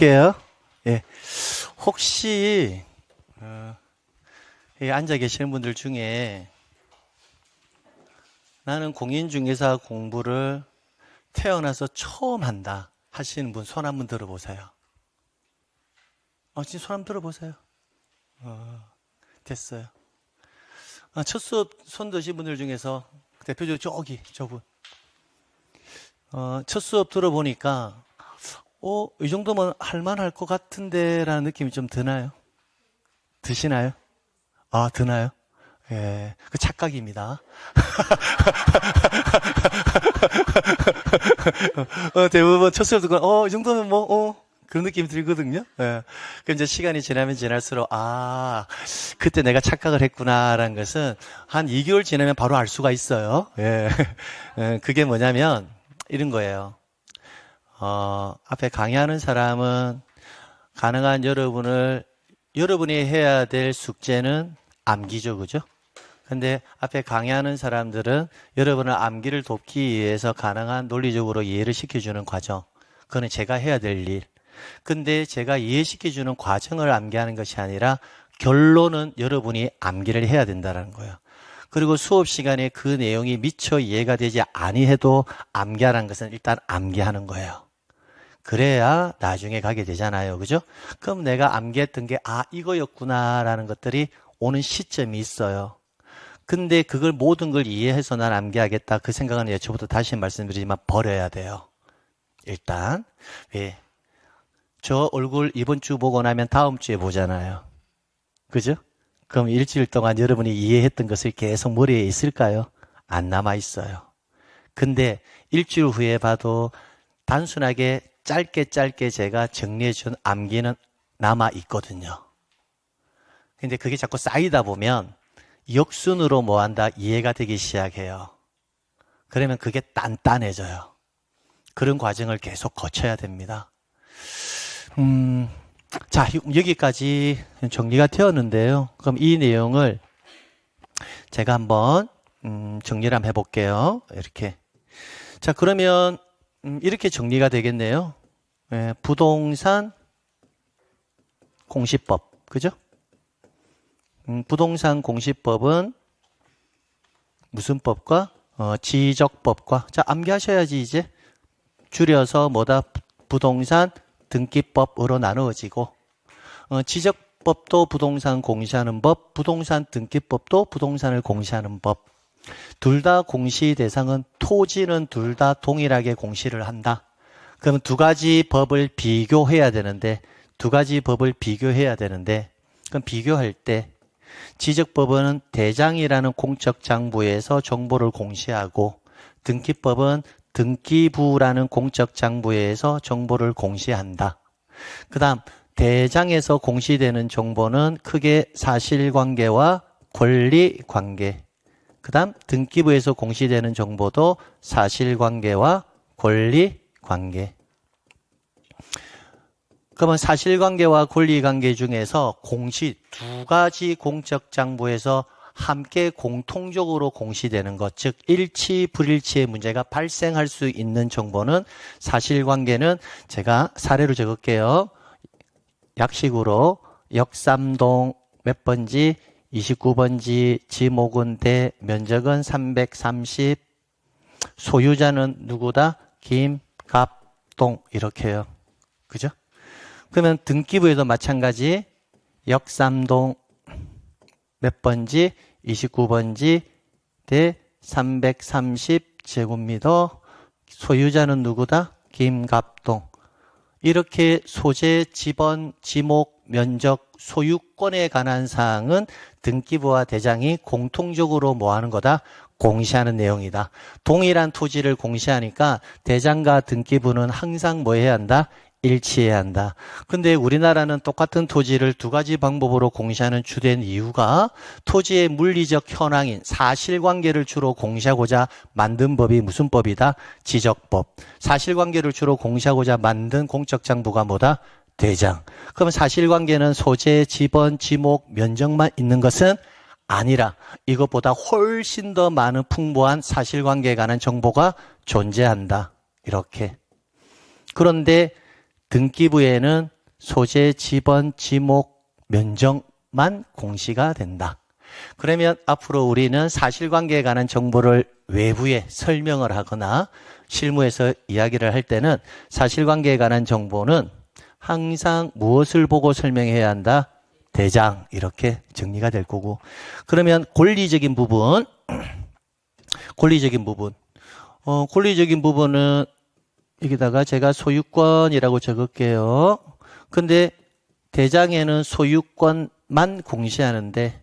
해볼게요. 예. 혹시 여기 앉아 계시는 분들 중에 나는 공인중개사 공부를 태어나서 처음 한다 하시는 분 손 한번 들어보세요. 진짜 손 한번 들어보세요. 됐어요. 첫 수업 손 드신 분들 중에서 대표적으로 저분. 첫 수업 들어보니까 이 정도면 할만할 것 같은데 라는 느낌이 좀 드나요? 드시나요? 드나요? 예, 그 착각입니다. 대부분 첫 수업 듣고, 이 정도면 그런 느낌이 들거든요. 예. 그럼 이제 시간이 지나면 지날수록, 그때 내가 착각을 했구나라는 것은 한 2개월 지나면 바로 알 수가 있어요. 예. 그게 뭐냐면, 이런 거예요. 앞에 강의하는 사람은 가능한 여러분이 해야 될 숙제는 암기죠, 그죠? 근데 앞에 강의하는 사람들은 여러분의 암기를 돕기 위해서 가능한 논리적으로 이해를 시켜주는 과정. 그거는 제가 해야 될 일. 근데 제가 이해시켜주는 과정을 암기하는 것이 아니라 결론은 여러분이 암기를 해야 된다는 거예요. 그리고 수업 시간에 그 내용이 미처 이해가 되지 아니해도 암기하라는 것은 일단 암기하는 거예요. 그래야 나중에 가게 되잖아요. 그죠? 그럼 내가 암기했던 게 이거였구나라는 것들이 오는 시점이 있어요. 근데 그걸 모든 걸 이해해서 난 암기하겠다 그 생각은 예초부터 다시 말씀드리지만 버려야 돼요. 일단 왜? 저 얼굴 이번 주 보고 나면 다음 주에 보잖아요. 그죠? 그럼 일주일 동안 여러분이 이해했던 것을 계속 머리에 있을까요? 안 남아 있어요. 근데 일주일 후에 봐도 단순하게 짧게 제가 정리해준 암기는 남아 있거든요. 근데 그게 자꾸 쌓이다 보면 역순으로 뭐한다? 이해가 되기 시작해요. 그러면 그게 단단해져요. 그런 과정을 계속 거쳐야 됩니다. 자, 여기까지 정리가 되었는데요. 그럼 이 내용을 제가 한번 정리를 한번 해볼게요. 이렇게. 자, 그러면 이렇게 정리가 되겠네요. 부동산 공시법, 그죠? 부동산 공시법은 무슨 법과 지적법과 자 암기하셔야지 이제 줄여서 뭐다 부동산 등기법으로 나누어지고 지적법도 부동산 공시하는 법, 부동산 등기법도 부동산을 공시하는 법. 둘 다 공시 대상은 토지는 둘 다 동일하게 공시를 한다. 그러면 두 가지 법을 비교해야 되는데 그럼 비교할 때 지적법은 대장이라는 공적 장부에서 정보를 공시하고 등기법은 등기부라는 공적 장부에서 정보를 공시한다. 그 다음 대장에서 공시되는 정보는 크게 사실관계와 권리관계. 그 다음 등기부에서 공시되는 정보도 사실관계와 권리관계. 그러면 사실관계와 권리관계 중에서 공시 두 가지 공적 장부에서 함께 공통적으로 공시되는 것, 즉 일치, 불일치의 문제가 발생할 수 있는 정보는 사실관계는 제가 사례로 적을게요. 약식으로 역삼동 몇 번지 29번지 지목은 대 면적은 330 소유자는 누구다? 김갑동 이렇게요. 그죠? 그러면 등기부에도 마찬가지 역삼동 몇 번지 29번지 대 330제곱미터 소유자는 누구다? 김갑동. 이렇게 소재, 지번, 지목, 면적, 소유권에 관한 사항은 등기부와 대장이 공통적으로 뭐 하는 거다? 공시하는 내용이다. 동일한 토지를 공시하니까 대장과 등기부는 항상 뭐 해야 한다? 일치해야 한다. 근데 우리나라는 똑같은 토지를 두 가지 방법으로 공시하는 주된 이유가 토지의 물리적 현황인 사실관계를 주로 공시하고자 만든 법이 무슨 법이다? 지적법. 사실관계를 주로 공시하고자 만든 공적 장부가 뭐다? 대장. 그러면 사실관계는 소재, 지번, 지목, 면적만 있는 것은 아니라 이것보다 훨씬 더 많은 풍부한 사실관계에 관한 정보가 존재한다. 이렇게. 그런데 등기부에는 소재, 지번, 지목, 면적만 공시가 된다. 그러면 앞으로 우리는 사실관계에 관한 정보를 외부에 설명을 하거나 실무에서 이야기를 할 때는 사실관계에 관한 정보는 항상 무엇을 보고 설명해야 한다? 대장, 이렇게 정리가 될 거고. 그러면 권리적인 부분, 권리적인 부분은 여기다가 제가 소유권이라고 적을게요. 근데 대장에는 소유권만 공시하는데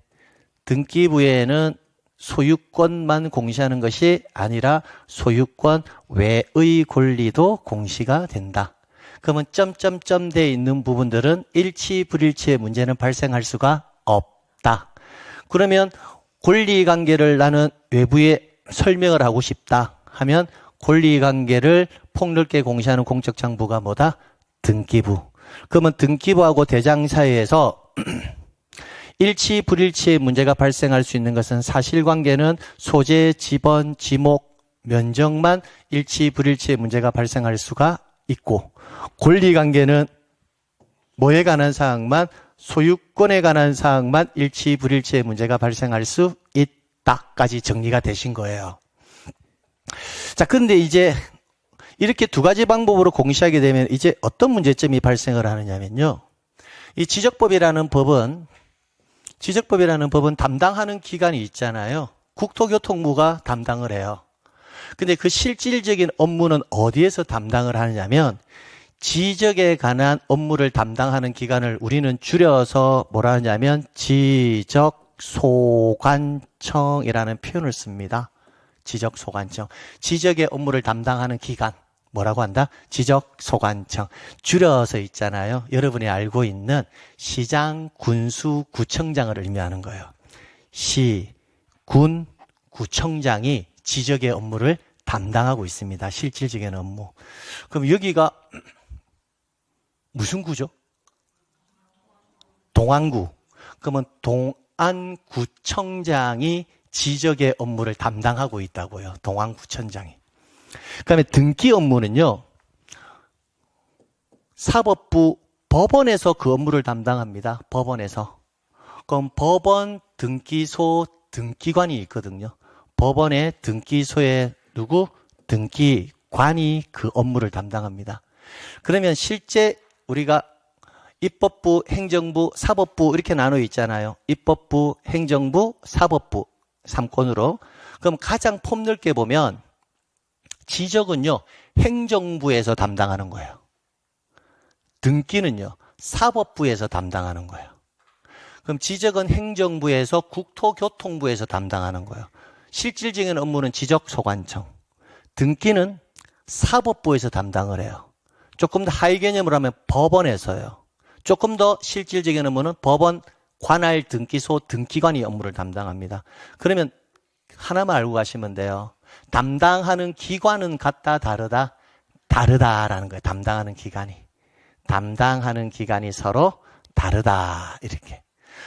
등기부에는 소유권만 공시하는 것이 아니라 소유권 외의 권리도 공시가 된다. 그러면 점점점 돼 있는 부분들은 일치 불일치의 문제는 발생할 수가 없다. 그러면 권리관계를 나는 외부에 설명을 하고 싶다 하면 권리관계를 폭넓게 공시하는 공적장부가 뭐다? 등기부. 그러면 등기부하고 대장 사이에서 일치 불일치의 문제가 발생할 수 있는 것은 사실관계는 소재, 지번, 지목, 면적만 일치 불일치의 문제가 발생할 수가 있고 권리관계는 뭐에 관한 사항만 소유권에 관한 사항만 일치 불일치의 문제가 발생할 수 있다까지 정리가 되신 거예요. 자, 근데 이제 이렇게 두 가지 방법으로 공시하게 되면 이제 어떤 문제점이 발생을 하느냐면요. 이 지적법이라는 법은 담당하는 기관이 있잖아요. 국토교통부가 담당을 해요. 근데 그 실질적인 업무는 어디에서 담당을 하느냐면 지적에 관한 업무를 담당하는 기관을 우리는 줄여서 뭐라 하냐면 지적소관청이라는 표현을 씁니다. 지적소관청. 지적의 업무를 담당하는 기관. 뭐라고 한다? 지적소관청. 줄여서 있잖아요. 여러분이 알고 있는 시장, 군수, 구청장을 의미하는 거예요. 시, 군, 구청장이 지적의 업무를 담당하고 있습니다. 실질적인 업무. 그럼 여기가 무슨 구죠? 동안구. 그러면 동안구청장이 지적의 업무를 담당하고 있다고요. 동안구청장이. 그다음에 등기 업무는요. 사법부 법원에서 그 업무를 담당합니다. 법원에서. 그럼 법원 등기소 등기관이 있거든요. 법원의 등기소에 누구? 등기관이 그 업무를 담당합니다. 그러면 실제 우리가 입법부, 행정부, 사법부 이렇게 나눠 있잖아요. 입법부, 행정부, 사법부 3권으로. 그럼 가장 폭넓게 보면 지적은요. 행정부에서 담당하는 거예요. 등기는요. 사법부에서 담당하는 거예요. 그럼 지적은 행정부에서 국토교통부에서 담당하는 거예요. 실질적인 업무는 지적소관청. 등기는 사법부에서 담당을 해요. 조금 더 하위 개념으로 하면 법원에서요. 조금 더 실질적인 업무는 법원 관할 등기소 등기관이 업무를 담당합니다. 그러면 하나만 알고 가시면 돼요. 담당하는 기관은 같다 다르다? 다르다라는 거예요. 담당하는 기관이 서로 다르다 이렇게.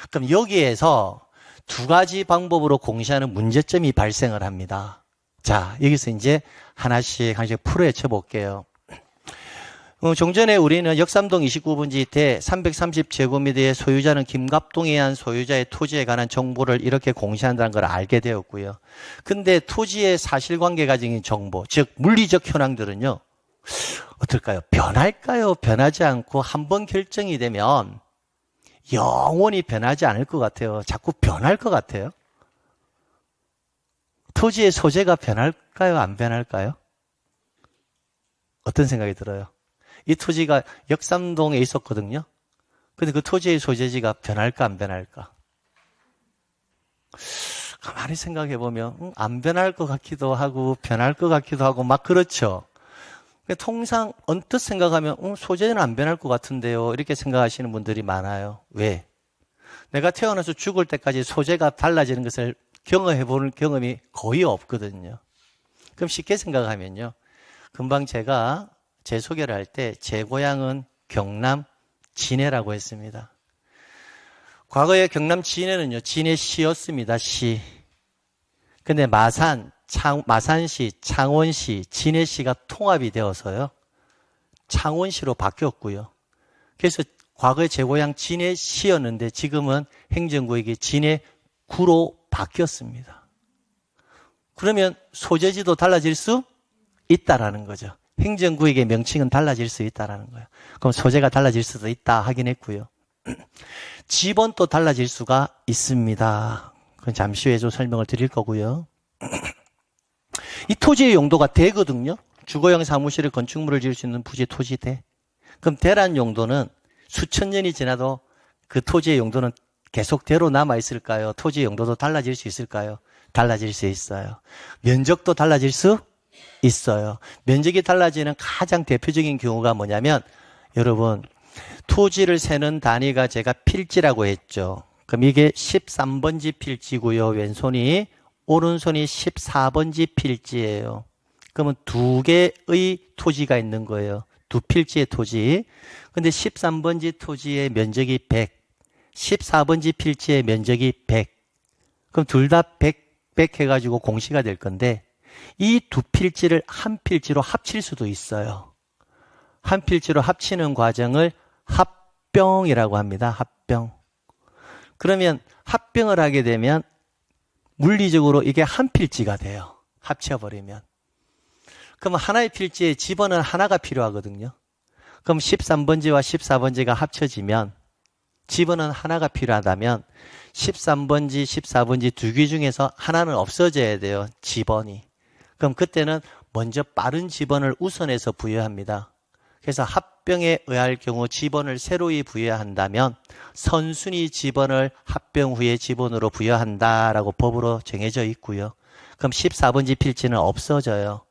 그럼 여기에서 두 가지 방법으로 공시하는 문제점이 발생을 합니다. 자, 여기서 이제 하나씩 풀어헤쳐 볼게요. 종전에 우리는 역삼동 29분지 대 330제곱미터의 소유자는 김갑동에 의한 소유자의 토지에 관한 정보를 이렇게 공시한다는 걸 알게 되었고요. 근데 토지의 사실관계가 적인 정보, 즉 물리적 현황들은요. 어떨까요? 변할까요? 변하지 않고 한번 결정이 되면 영원히 변하지 않을 것 같아요. 자꾸 변할 것 같아요. 토지의 소재가 변할까요? 안 변할까요? 어떤 생각이 들어요? 이 토지가 역삼동에 있었거든요. 근데 그 토지의 소재지가 변할까 안 변할까? 가만히 생각해 보면 안 변할 것 같기도 하고 변할 것 같기도 하고 막 그렇죠. 통상 언뜻 생각하면 소재는 안 변할 것 같은데요. 이렇게 생각하시는 분들이 많아요. 왜? 내가 태어나서 죽을 때까지 소재가 달라지는 것을 경험해 보는 경험이 거의 없거든요. 그럼 쉽게 생각하면요. 금방 제가 제 소개를 할 때 제 고향은 경남 진해라고 했습니다. 과거에 경남 진해는요. 진해시였습니다. 시. 근데 마산시, 창원시, 진해시가 통합이 되어서요. 창원시로 바뀌었고요. 그래서 과거에 제 고향 진해시였는데 지금은 행정구역이 진해구로 바뀌었습니다. 그러면 소재지도 달라질 수 있다라는 거죠. 행정구역의 명칭은 달라질 수 있다라는 거예요. 그럼 소재가 달라질 수도 있다 하긴 했고요. 지번도 달라질 수가 있습니다. 그건 잠시 후에 좀 설명을 드릴 거고요. 이 토지의 용도가 대거든요. 주거용 사무실에 건축물을 지을 수 있는 부지 토지대. 그럼 대란 용도는 수천 년이 지나도 그 토지의 용도는 계속대로 남아있을까요? 토지의 용도도 달라질 수 있을까요? 달라질 수 있어요. 면적도 달라질 수 있어요. 면적이 달라지는 가장 대표적인 경우가 뭐냐면 여러분 토지를 세는 단위가 제가 필지라고 했죠. 그럼 이게 13번지 필지고요. 왼손이 오른손이 14번지 필지예요. 그러면 두 개의 토지가 있는 거예요. 두 필지의 토지. 근데 13번지 토지의 면적이 100, 14번지 필지의 면적이 100. 그럼 둘 다 100 해가지고 공시가 될 건데 이 두 필지를 한 필지로 합칠 수도 있어요. 한 필지로 합치는 과정을 합병이라고 합니다. 합병. 그러면 합병을 하게 되면 물리적으로 이게 한 필지가 돼요. 합쳐버리면. 그럼 하나의 필지에 집어는 하나가 필요하거든요. 그럼 13번지와 14번지가 합쳐지면 집어는 하나가 필요하다면 13번지, 14번지 두 개 중에서 하나는 없어져야 돼요. 집원이. 그럼 그때는 먼저 빠른 집원을 우선해서 부여합니다. 그래서 합병에 의할 경우 집원을 새로이 부여한다면 선순위 집원을 합병 후에 집원으로 부여한다라고 법으로 정해져 있고요. 그럼 14번지 필지는 없어져요.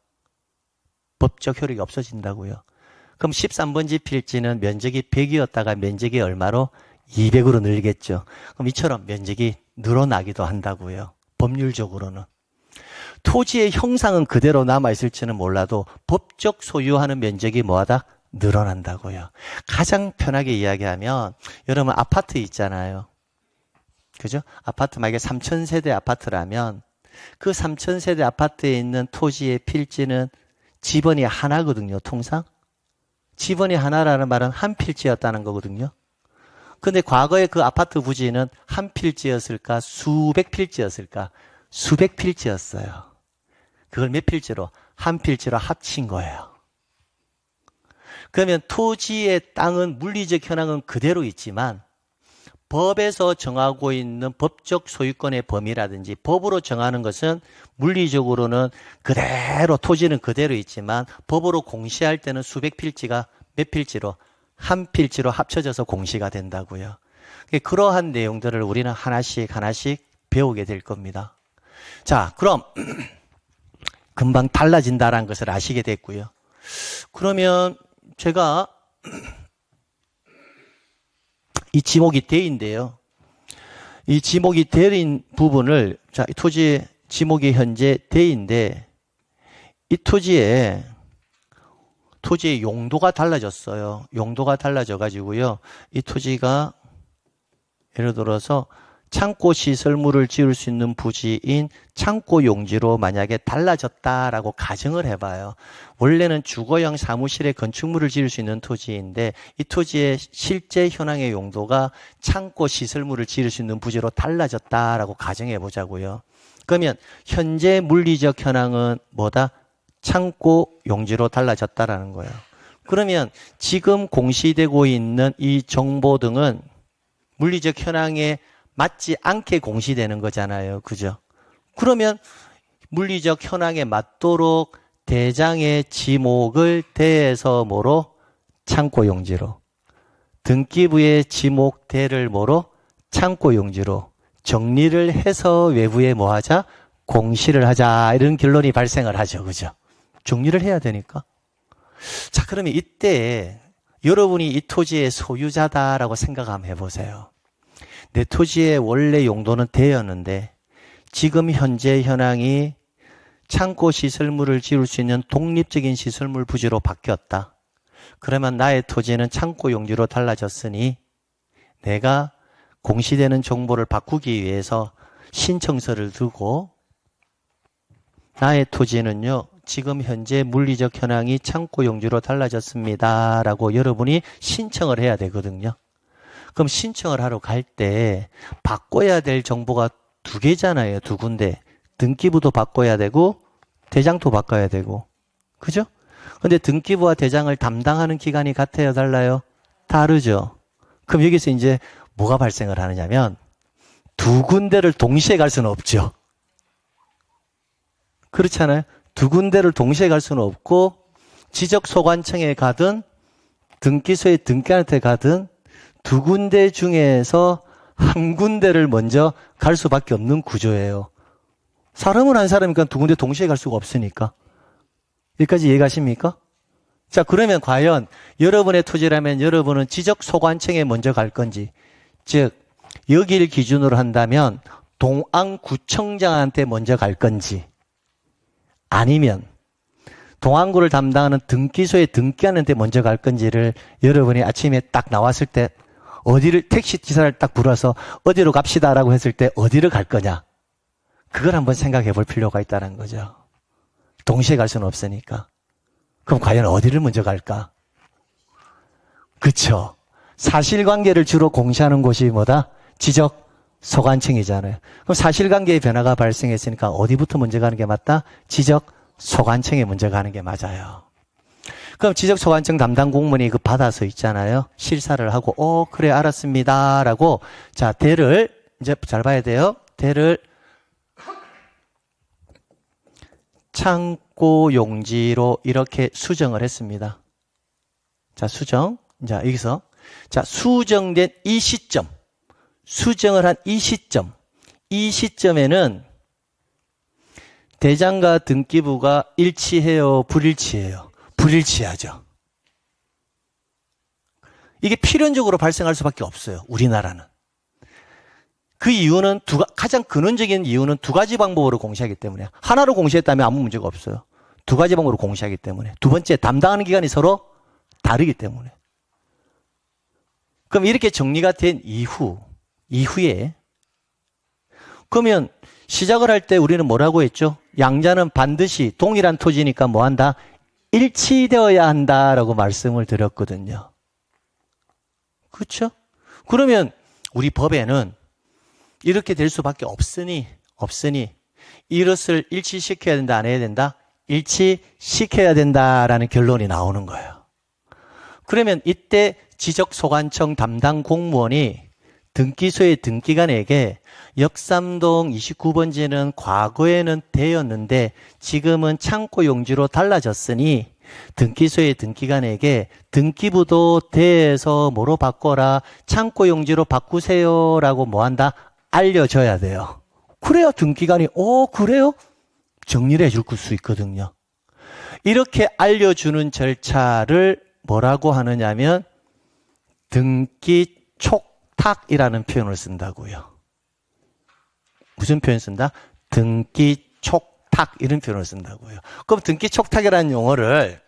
법적 효력이 없어진다고요. 그럼 13번지 필지는 면적이 100이었다가 면적이 얼마로? 200으로 늘겠죠. 그럼 이처럼 면적이 늘어나기도 한다고요. 법률적으로는. 토지의 형상은 그대로 남아있을지는 몰라도 법적 소유하는 면적이 뭐하다? 늘어난다고요. 가장 편하게 이야기하면 여러분 아파트 있잖아요. 그죠? 아파트 만약에 3000세대 아파트라면 그 3000세대 아파트에 있는 토지의 필지는 지번이 하나거든요. 통상. 지번이 하나라는 말은 한 필지였다는 거거든요. 근데 과거에 그 아파트 부지는 한 필지였을까? 수백 필지였을까? 수백 필지였어요. 그걸 몇 필지로? 한 필지로 합친 거예요. 그러면 토지의 땅은 물리적 현황은 그대로 있지만 법에서 정하고 있는 법적 소유권의 범위라든지 법으로 정하는 것은 물리적으로는 그대로 토지는 그대로 있지만 법으로 공시할 때는 수백 필지가 몇 필지로? 한 필지로 합쳐져서 공시가 된다고요. 그러한 내용들을 우리는 하나씩 배우게 될 겁니다. 자, 그럼 금방 달라진다라는 것을 아시게 됐고요. 그러면 제가 이 지목이 대인데요. 이 지목이 대인 부분을 자, 이 토지 지목이 현재 대인데 이 토지의 용도가 달라졌어요. 용도가 달라져 가지고요. 이 토지가 예를 들어서 창고 시설물을 지을 수 있는 부지인 창고 용지로 만약에 달라졌다라고 가정을 해봐요. 원래는 주거용 사무실에 건축물을 지을 수 있는 토지인데 이 토지의 실제 현황의 용도가 창고 시설물을 지을 수 있는 부지로 달라졌다라고 가정해 보자고요. 그러면 현재 물리적 현황은 뭐다? 창고 용지로 달라졌다라는 거예요. 그러면 지금 공시되고 있는 이 정보 등은 물리적 현황에 맞지 않게 공시되는 거잖아요. 그죠? 그러면 물리적 현황에 맞도록 대장의 지목을 대해서 뭐로? 창고 용지로. 등기부의 지목 대를 뭐로? 창고 용지로. 정리를 해서 외부에 뭐 하자? 공시를 하자. 이런 결론이 발생을 하죠. 그죠? 정리를 해야 되니까. 자, 그러면 이때 여러분이 이 토지의 소유자다라고 생각 한번 해보세요. 내 토지의 원래 용도는 대였는데 지금 현재 현황이 창고 시설물을 지을 수 있는 독립적인 시설물 부지로 바뀌었다. 그러면 나의 토지는 창고 용지로 달라졌으니 내가 공시되는 정보를 바꾸기 위해서 신청서를 두고 나의 토지는요 지금 현재 물리적 현황이 창고 용지로 달라졌습니다. 라고 여러분이 신청을 해야 되거든요. 그럼 신청을 하러 갈 때 바꿔야 될 정보가 두 개잖아요. 두 군데. 등기부도 바꿔야 되고 대장도 바꿔야 되고. 그죠? 근데 등기부와 대장을 담당하는 기관이 같아요? 달라요? 다르죠. 그럼 여기서 이제 뭐가 발생을 하느냐면 두 군데를 동시에 갈 수는 없죠. 그렇잖아요. 두 군데를 동시에 갈 수는 없고 지적소관청에 가든 등기소에 등기한테 가든 두 군데 중에서 한 군데를 먼저 갈 수밖에 없는 구조예요. 사람은 한 사람이니까 두 군데 동시에 갈 수가 없으니까. 여기까지 이해가십니까? 자, 그러면 과연 여러분의 토지라면 여러분은 지적소관청에 먼저 갈 건지, 즉 여기를 기준으로 한다면 동안구청장한테 먼저 갈 건지, 아니면 동안구를 담당하는 등기소에 등기하는 데 먼저 갈 건지를 여러분이 아침에 딱 나왔을 때 어디를, 택시 기사를 딱 불러서 어디로 갑시다라고 했을 때 어디를 갈 거냐, 그걸 한번 생각해 볼 필요가 있다는 거죠. 동시에 갈 수는 없으니까. 그럼 과연 어디를 먼저 갈까? 그쵸. 사실관계를 주로 공시하는 곳이 뭐다? 지적소관청이잖아요. 그럼 사실관계의 변화가 발생했으니까 어디부터 먼저 가는 게 맞다? 지적소관청에 먼저 가는 게 맞아요. 그럼 지적소관청 담당 공무원이 그 받아서 있잖아요. 실사를 하고, 그래, 알았습니다. 라고, 자, 대를, 이제 잘 봐야 돼요. 대를 창고 용지로 이렇게 수정을 했습니다. 자, 수정. 자, 여기서. 자, 수정된 이 시점. 수정을 한 이 시점. 이 시점에는 대장과 등기부가 일치해요? 불일치해요? 불일치하죠. 이게 필연적으로 발생할 수밖에 없어요. 우리나라는. 그 이유는 가장 근원적인 이유는 두 가지 방법으로 공시하기 때문에. 하나로 공시했다면 아무 문제가 없어요. 두 가지 방법으로 공시하기 때문에. 두 번째, 담당하는 기관이 서로 다르기 때문에. 그럼 이렇게 정리가 된 이후에 그러면 시작을 할 때 우리는 뭐라고 했죠? 양자는 반드시 동일한 토지니까 뭐 한다? 일치되어야 한다라고 말씀을 드렸거든요. 그렇죠? 그러면 우리 법에는 이렇게 될 수밖에 없으니 이것을 일치시켜야 된다, 안 해야 된다? 일치시켜야 된다라는 결론이 나오는 거예요. 그러면 이때 지적소관청 담당 공무원이 등기소의 등기관에게 역삼동 29번지는 과거에는 되었는데 지금은 창고 용지로 달라졌으니 등기소의 등기관에게 등기부도 대에서 뭐로 바꿔라, 창고 용지로 바꾸세요라고 뭐 한다? 알려줘야 돼요. 그래야 등기관이 그래요? 정리를 해줄 수 있거든요. 이렇게 알려주는 절차를 뭐라고 하느냐면 등기 촉탁이라는 표현을 쓴다고요. 무슨 표현 쓴다? 등기 촉탁 이런 표현을 쓴다고요. 그럼 등기 촉탁이라는 용어를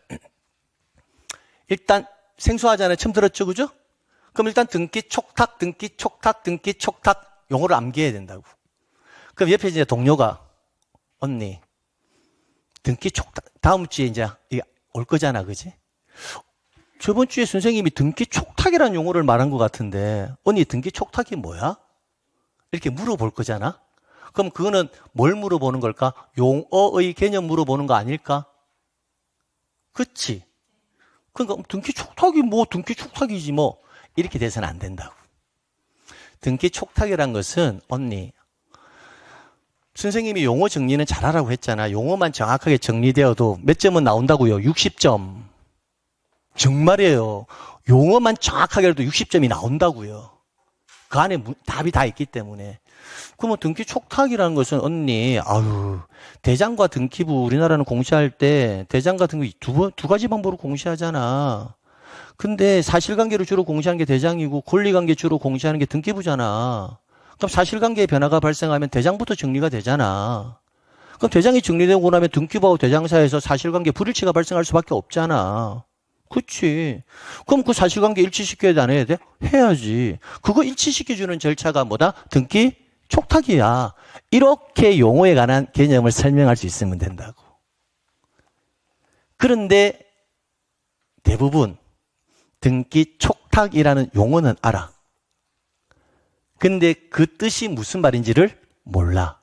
일단 생소하잖아요. 처음 들었죠, 그죠? 그럼 일단 등기 촉탁 용어를 암기해야 된다고. 그럼 옆에 이제 동료가 언니 등기 촉탁 다음 주에 이제 올 거잖아, 그지? 저번 주에 선생님이 등기 촉탁이라는 용어를 말한 것 같은데 언니 등기 촉탁이 뭐야? 이렇게 물어볼 거잖아. 그럼 그거는 뭘 물어보는 걸까? 용어의 개념 물어보는 거 아닐까? 그치? 그러니까 등기 촉탁이 뭐 등기 촉탁이지 뭐 이렇게 돼서는 안 된다고. 등기 촉탁이란 것은 언니 선생님이 용어 정리는 잘하라고 했잖아. 용어만 정확하게 정리되어도 몇 점은 나온다고요? 60점. 정말이에요. 용어만 정확하게 해도 60점이 나온다고요. 그 안에 답이 다 있기 때문에. 그러면 등기 촉탁이라는 것은 언니, 대장과 등기부 우리나라는 공시할 때 대장과 등기부 두 가지 방법으로 공시하잖아. 근데 사실관계로 주로 공시하는 게 대장이고 권리관계 주로 공시하는 게 등기부잖아. 그럼 사실관계의 변화가 발생하면 대장부터 정리가 되잖아. 그럼 대장이 정리되고 나면 등기부하고 대장 사이에서 사실관계 불일치가 발생할 수밖에 없잖아. 그치. 그럼 그 사실관계 일치시켜야 돼, 안 해야 돼? 해야지. 그거 일치시켜주는 절차가 뭐다? 등기 촉탁이야. 이렇게 용어에 관한 개념을 설명할 수 있으면 된다고. 그런데 대부분 등기 촉탁이라는 용어는 알아. 근데 그 뜻이 무슨 말인지를 몰라.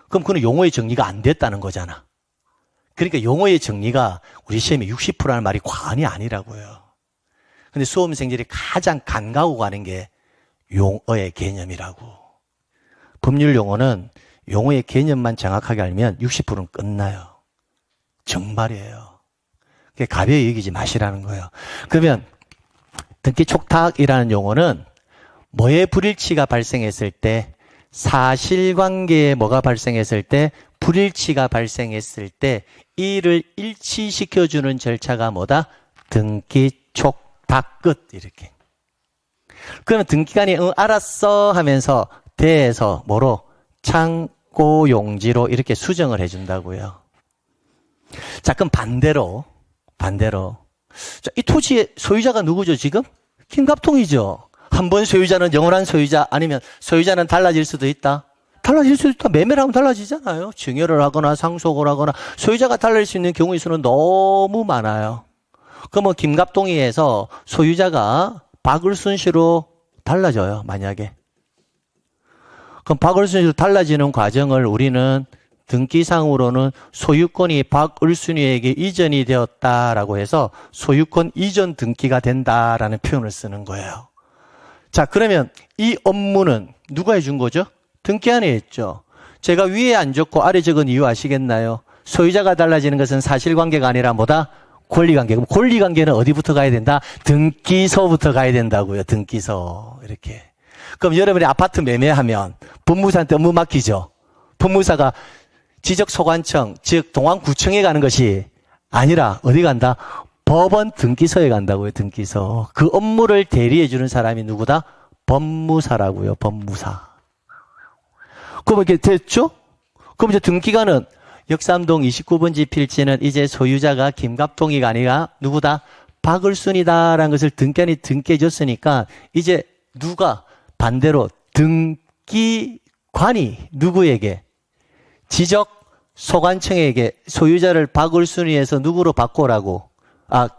그럼 그건 용어의 정리가 안 됐다는 거잖아. 그러니까 용어의 정리가 우리 시험에 60%라는 말이 과언이 아니라고요. 근데 수험생들이 가장 간과하고 가는 게 용어의 개념이라고. 법률 용어는 용어의 개념만 정확하게 알면 60%는 끝나요. 정말이에요. 가벼이 여기지 마시라는 거예요. 그러면 등기 촉탁이라는 용어는 뭐의 불일치가 발생했을 때, 사실관계에 뭐가 발생했을 때, 불일치가 발생했을 때 이를 일치시켜주는 절차가 뭐다? 등기 촉탁 끝. 이렇게. 그러면 등기관이 알았어 하면서 대에서 뭐로? 창고용지로 이렇게 수정을 해준다고요. 자, 그럼 반대로 자, 이 토지의 소유자가 누구죠 지금? 김갑통이죠. 한 번 소유자는 영원한 소유자, 아니면 소유자는 달라질 수도 있다. 달라질 수도 있다. 매매를 하면 달라지잖아요. 증여를 하거나 상속을 하거나 소유자가 달라질 수 있는 경우의 수는 너무 많아요. 그러면 김갑동이에서 소유자가 박을순 씨로 달라져요. 만약에. 그럼 박을순 씨로 달라지는 과정을 우리는 등기상으로는 소유권이 박을순이에게 이전이 되었다라고 해서 소유권 이전 등기가 된다라는 표현을 쓰는 거예요. 자, 그러면 이 업무는 누가 해준 거죠? 등기관이 했죠. 제가 위에 안 적고 아래 적은 이유 아시겠나요? 소유자가 달라지는 것은 사실관계가 아니라 뭐다? 권리관계. 그럼 권리관계는 어디부터 가야 된다? 등기소부터 가야 된다고요. 등기소. 이렇게. 그럼 여러분이 아파트 매매하면 법무사한테 업무 맡기죠. 법무사가 지적소관청, 즉 동안구청에 가는 것이 아니라 어디 간다? 법원 등기소에 간다고요. 등기소. 그 업무를 대리해 주는 사람이 누구다? 법무사라고요. 법무사. 그럼 이렇게 됐죠? 그럼 이제 등기관은 역삼동 29번지 필지는 이제 소유자가 김갑동이가 아니라 누구다? 박을순이다라는 것을 등기관이 등기해 줬으니까 이제 누가 반대로 등기관이 누구에게? 지적소관청에게 소유자를 박을순이에서 누구로 바꾸라고?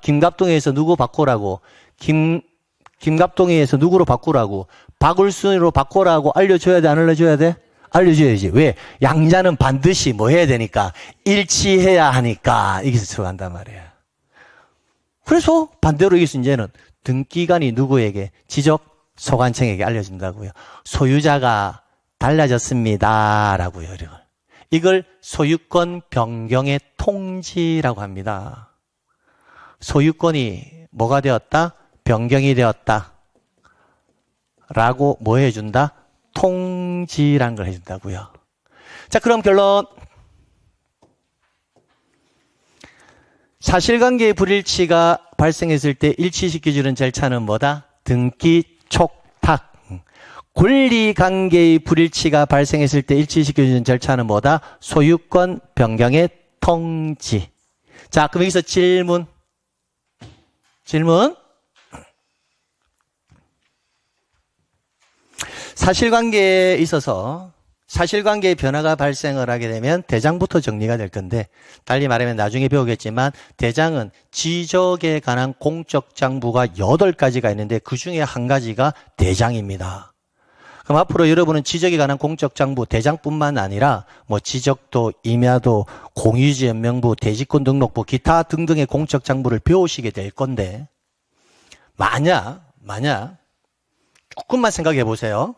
김갑동에서 누구 바꾸라고? 김갑동에서 누구로 바꾸라고? 박을순이로 바꾸라고 알려줘야 돼? 안 알려줘야 돼? 알려줘야지. 왜? 양자는 반드시 뭐 해야 되니까? 일치해야 하니까. 여기서 들어간단 말이에요. 그래서 반대로 여기서 이제는 등기관이 누구에게? 지적소관청에게 알려준다고요. 소유자가 달라졌습니다. 라고요. 이걸 소유권 변경의 통지라고 합니다. 소유권이 뭐가 되었다? 변경이 되었다. 라고 뭐 해준다? 통지라는 걸 해준다고요. 자, 그럼 결론. 사실관계의 불일치가 발생했을 때 일치시켜주는 절차는 뭐다? 등기 촉탁. 권리관계의 불일치가 발생했을 때 일치시켜주는 절차는 뭐다? 소유권 변경의 통지. 자, 그럼 여기서 질문. 사실관계에 있어서 사실관계의 변화가 발생을 하게 되면 대장부터 정리가 될 건데, 달리 말하면 나중에 배우겠지만 대장은 지적에 관한 공적 장부가 8가지가 있는데 그 중에 한 가지가 대장입니다. 그럼 앞으로 여러분은 지적에 관한 공적 장부, 대장뿐만 아니라 뭐 지적도, 임야도, 공유지 연명부, 대지권 등록부, 기타 등등의 공적 장부를 배우시게 될 건데, 만약 조금만 생각해 보세요.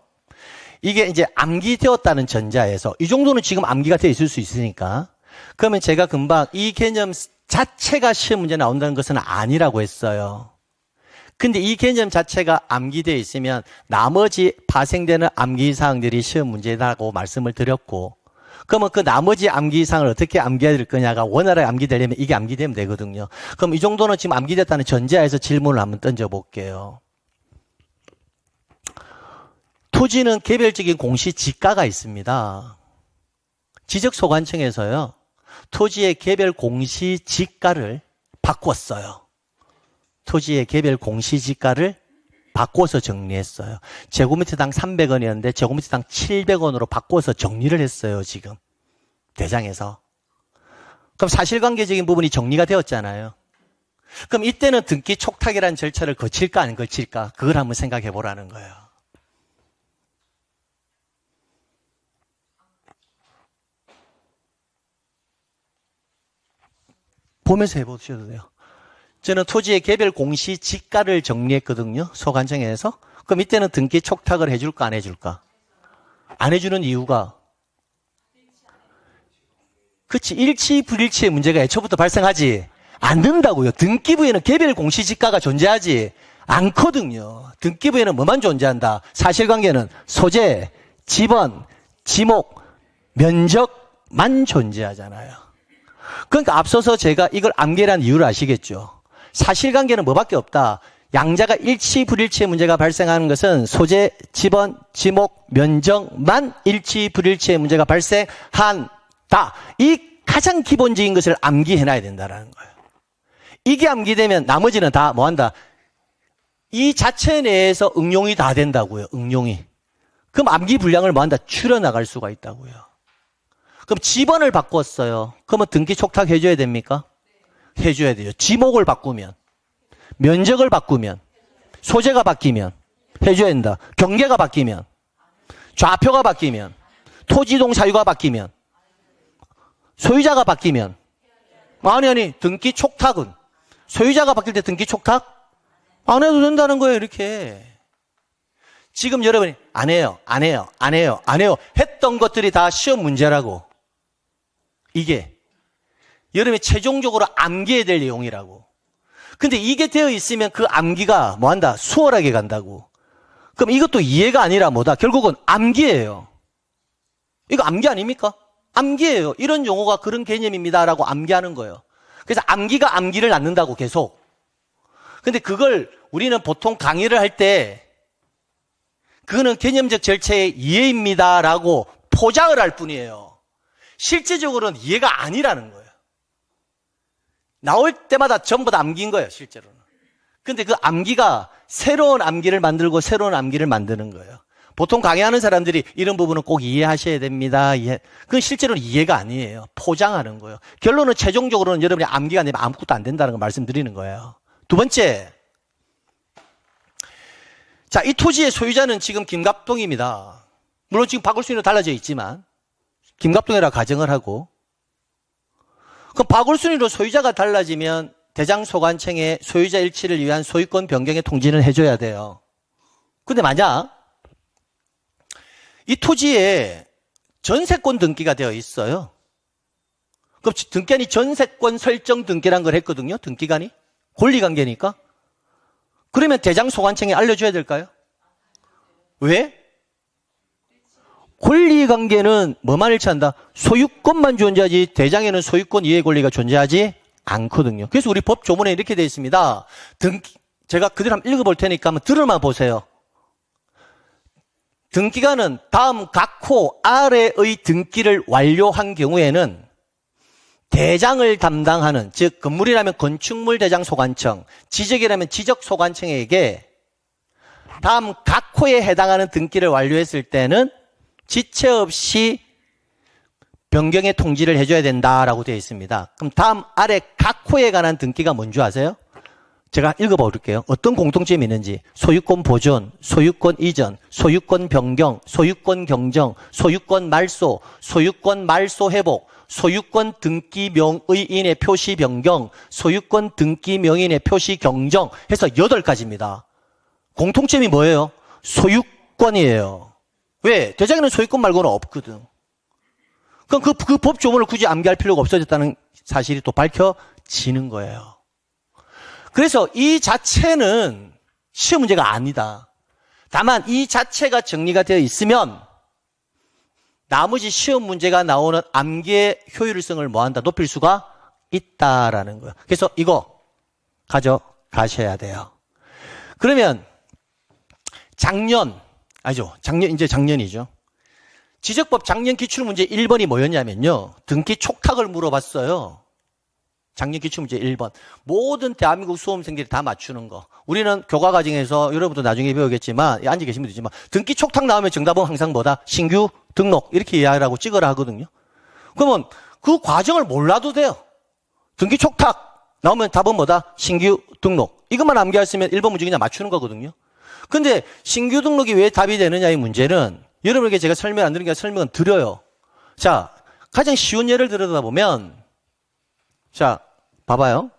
이게 이제 암기되었다는 전자에서 이 정도는 지금 암기가 되어 있을 수 있으니까, 그러면 제가 금방 이 개념 자체가 시험 문제 나온다는 것은 아니라고 했어요. 근데 이 개념 자체가 암기되어 있으면 나머지 파생되는 암기사항들이 시험 문제다고 말씀을 드렸고, 그러면 그 나머지 암기사항을 어떻게 암기해야 될 거냐가 원활하게 암기되려면 이게 암기되면 되거든요. 그럼 이 정도는 지금 암기됐다는 전제하에서 질문을 한번 던져볼게요. 토지는 개별적인 공시지가가 있습니다. 지적소관청에서요, 토지의 개별 공시지가를 바꿨어요. 토지의 개별 공시지가를 바꿔서 정리했어요. 제곱미터당 300원이었는데 제곱미터당 700원으로 바꿔서 정리를 했어요. 지금 대장에서. 그럼 사실관계적인 부분이 정리가 되었잖아요. 그럼 이때는 등기 촉탁이라는 절차를 거칠까 안 거칠까? 그걸 한번 생각해 보라는 거예요. 보면서 해보셔도 돼요. 저는 토지의 개별 공시 지가를 정리했거든요. 소관청에서. 그럼 이때는 등기 촉탁을 해줄까 안 해줄까? 안 해주는 이유가 그치, 일치 불일치의 문제가 애초부터 발생하지 안 된다고요. 등기부에는 개별 공시 지가가 존재하지 않거든요. 등기부에는 뭐만 존재한다? 사실관계는 소재, 지번, 지목, 면적만 존재하잖아요. 그러니까 앞서서 제가 이걸 암기한 이유를 아시겠죠? 사실관계는 뭐밖에 없다. 양자가 일치 불일치의 문제가 발생하는 것은 소재, 지번, 지목, 면적만 일치 불일치의 문제가 발생한다. 이 가장 기본적인 것을 암기해놔야 된다는 거예요. 이게 암기되면 나머지는 다 뭐한다? 이 자체 내에서 응용이 다 된다고요. 응용이. 그럼 암기 분량을 뭐한다? 줄여나갈 수가 있다고요. 그럼 지번을 바꿨어요. 그러면 등기 촉탁 해줘야 됩니까? 해줘야 돼요. 지목을 바꾸면, 면적을 바꾸면, 소재가 바뀌면 해줘야 된다. 경계가 바뀌면, 좌표가 바뀌면, 토지동 사유가 바뀌면, 소유자가 바뀌면, 아니, 등기 촉탁은 소유자가 바뀔 때 등기 촉탁 안 해도 된다는 거예요. 이렇게. 지금 여러분이 안 해요 했던 것들이 다 시험 문제라고. 이게 여러분이 최종적으로 암기해야 될 내용이라고. 근데 이게 되어 있으면 그 암기가 뭐한다? 수월하게 간다고. 그럼 이것도 이해가 아니라 뭐다? 결국은 암기예요. 이거 암기 아닙니까? 암기예요. 이런 용어가 그런 개념입니다라고 암기하는 거예요. 그래서 암기가 암기를 낳는다고 계속. 근데 그걸 우리는 보통 강의를 할 때 그거는 개념적 절차의 이해입니다라고 포장을 할 뿐이에요. 실제적으로는 이해가 아니라는 거예요. 나올 때마다 전부 다 암기인 거예요, 실제로는. 근데 그 암기가 새로운 암기를 만들고 새로운 암기를 만드는 거예요. 보통 강의하는 사람들이 이런 부분은 꼭 이해하셔야 됩니다. 그건 실제로는 이해가 아니에요. 포장하는 거예요. 결론은 최종적으로는 여러분이 암기가 아니면 아무것도 안 된다는 걸 말씀드리는 거예요. 두 번째. 자, 이 토지의 소유자는 지금 김갑동입니다. 물론 지금 바꿀 수 있는 달라져 있지만 김갑동이라 가정을 하고, 그럼 바꿀순위로 소유자가 달라지면 대장소관청에 소유자 일치를 위한 소유권 변경의 통지를 해줘야 돼요. 근데 만약 이 토지에 전세권 등기가 되어 있어요. 그럼 등기관이 전세권 설정 등기란 걸 했거든요. 등기관이. 권리관계니까. 그러면 대장소관청에 알려줘야 될까요? 왜? 권리관계는 뭐만 일치한다? 소유권만 존재하지 대장에는 소유권 이해 권리가 존재하지 않거든요. 그래서 우리 법 조문에 이렇게 되어 있습니다. 제가 그대로 한번 읽어볼 테니까 한번 들어만 보세요. 등기관은 다음 각 호 아래의 등기를 완료한 경우에는 대장을 담당하는, 즉 건물이라면 건축물 대장 소관청, 지적이라면 지적 소관청에게 다음 각 호에 해당하는 등기를 완료했을 때는 지체 없이 변경의 통지를 해줘야 된다라고 되어 있습니다. 그럼 다음 아래 각 호에 관한 등기가 뭔지 아세요? 제가 읽어볼게요. 어떤 공통점이 있는지. 소유권 보존, 소유권 이전, 소유권 변경, 소유권 경정, 소유권 말소, 소유권 말소 회복, 소유권 등기 명의인의 표시 변경, 소유권 등기 명의인의 표시 경정 해서 8가지입니다. 공통점이 뭐예요? 소유권이에요. 왜? 대장에는 소유권 말고는 없거든. 그럼 그 법 조문을 굳이 암기할 필요가 없어졌다는 사실이 또 밝혀지는 거예요. 그래서 이 자체는 시험 문제가 아니다. 다만 이 자체가 정리가 되어 있으면 나머지 시험 문제가 나오는 암기의 효율성을 뭐한다? 높일 수가 있다라는 거예요. 그래서 이거 가져가셔야 돼요. 그러면 이제 작년이죠. 지적법 작년 기출문제 1번이 뭐였냐면요. 등기 촉탁을 물어봤어요. 작년 기출문제 1번. 모든 대한민국 수험생들이 다 맞추는 거. 우리는 교과과정에서 여러분도 나중에 배우겠지만, 앉아 계시면 되지만, 등기 촉탁 나오면 정답은 항상 뭐다? 신규 등록. 이렇게 이해하라고 찍어라 하거든요. 그러면 그 과정을 몰라도 돼요. 등기 촉탁 나오면 답은 뭐다? 신규 등록. 이것만 암기했으면 1번 문제 그냥 맞추는 거거든요. 근데 신규 등록이 왜 답이 되느냐 이 문제는 여러분에게 제가 설명 안 드리는 게 설명은 드려요. 자, 가장 쉬운 예를 들여다보면 자, 봐봐요.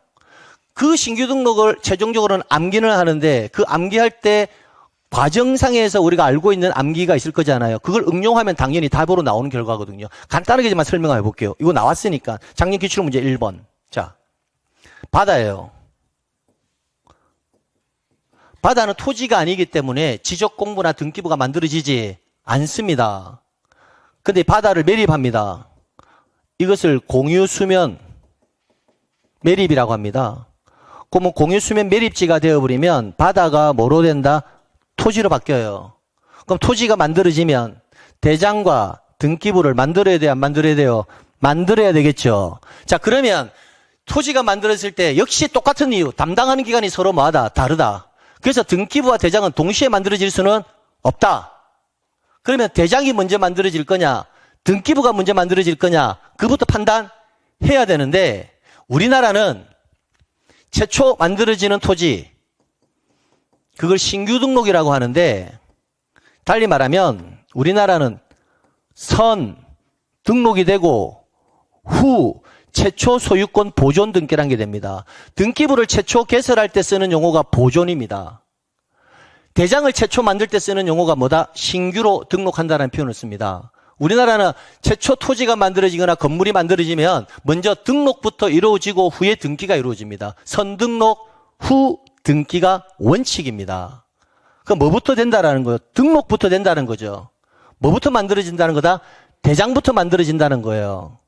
그 신규 등록을 최종적으로는 암기는 하는데 그 암기할 때 과정상에서 우리가 알고 있는 암기가 있을 거잖아요. 그걸 응용하면 당연히 답으로 나오는 결과거든요. 간단하게만 설명해 볼게요. 이거 나왔으니까. 작년 기출문제 1번. 자, 바다예요. 바다는 토지가 아니기 때문에 지적공부나 등기부가 만들어지지 않습니다. 근데 바다를 매립합니다. 이것을 공유수면 매립이라고 합니다. 그러면 공유수면 매립지가 되어버리면 바다가 뭐로 된다? 토지로 바뀌어요. 그럼 토지가 만들어지면 대장과 등기부를 만들어야 돼요? 안 만들어야 돼요? 만들어야 되겠죠. 자, 그러면 토지가 만들어질 때 역시 똑같은 이유, 담당하는 기관이 서로 뭐하다? 다르다. 그래서 등기부와 대장은 동시에 만들어질 수는 없다. 그러면 대장이 먼저 만들어질 거냐? 등기부가 먼저 만들어질 거냐? 그부터 판단해야 되는데 우리나라는 최초 만들어지는 토지, 그걸 신규 등록이라고 하는데 달리 말하면 우리나라는 선 등록이 되고 후 최초 소유권 보존 등기라는 게 됩니다. 등기부를 최초 개설할 때 쓰는 용어가 보존입니다. 대장을 최초 만들 때 쓰는 용어가 뭐다? 신규로 등록한다는 표현을 씁니다. 우리나라는 최초 토지가 만들어지거나 건물이 만들어지면 먼저 등록부터 이루어지고 후에 등기가 이루어집니다. 선등록 후 등기가 원칙입니다. 그럼 뭐부터 된다라는 거예요? 등록부터 된다는 거죠. 뭐부터 만들어진다는 거다? 대장부터 만들어진다는 거예요.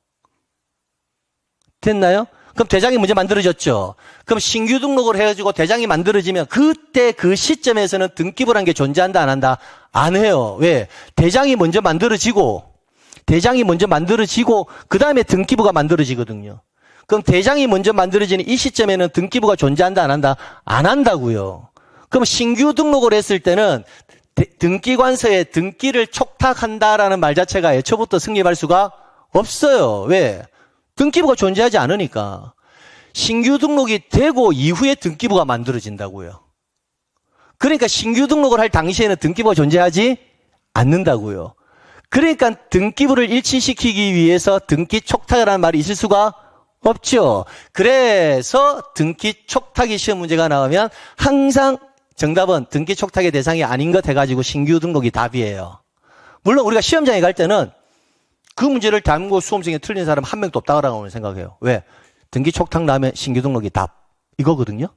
됐나요? 그럼 대장이 먼저 만들어졌죠. 그럼 신규 등록을 해가지고 대장이 만들어지면 그때 그 시점에서는 등기부라는 게 존재한다 안 한다? 안 해요. 왜? 대장이 먼저 만들어지고 그 다음에 등기부가 만들어지거든요. 그럼 대장이 먼저 만들어지는 이 시점에는 등기부가 존재한다 안 한다? 안 한다고요. 그럼 신규 등록을 했을 때는 등기관서에 등기를 촉탁한다라는 말 자체가 애초부터 성립할 수가 없어요. 왜? 등기부가 존재하지 않으니까. 신규 등록이 되고 이후에 등기부가 만들어진다고요. 그러니까 신규 등록을 할 당시에는 등기부가 존재하지 않는다고요. 그러니까 등기부를 일치시키기 위해서 등기 촉탁이라는 말이 있을 수가 없죠. 그래서 등기 촉탁이 시험 문제가 나오면 항상 정답은 등기 촉탁의 대상이 아닌 것 해가지고 신규 등록이 답이에요. 물론 우리가 시험장에 갈 때는 그 문제를 대한민국 수험생에 틀린 사람 한 명도 없다고 생각해요. 왜? 등기 촉탁 나오면 신규 등록이 답. 이거거든요.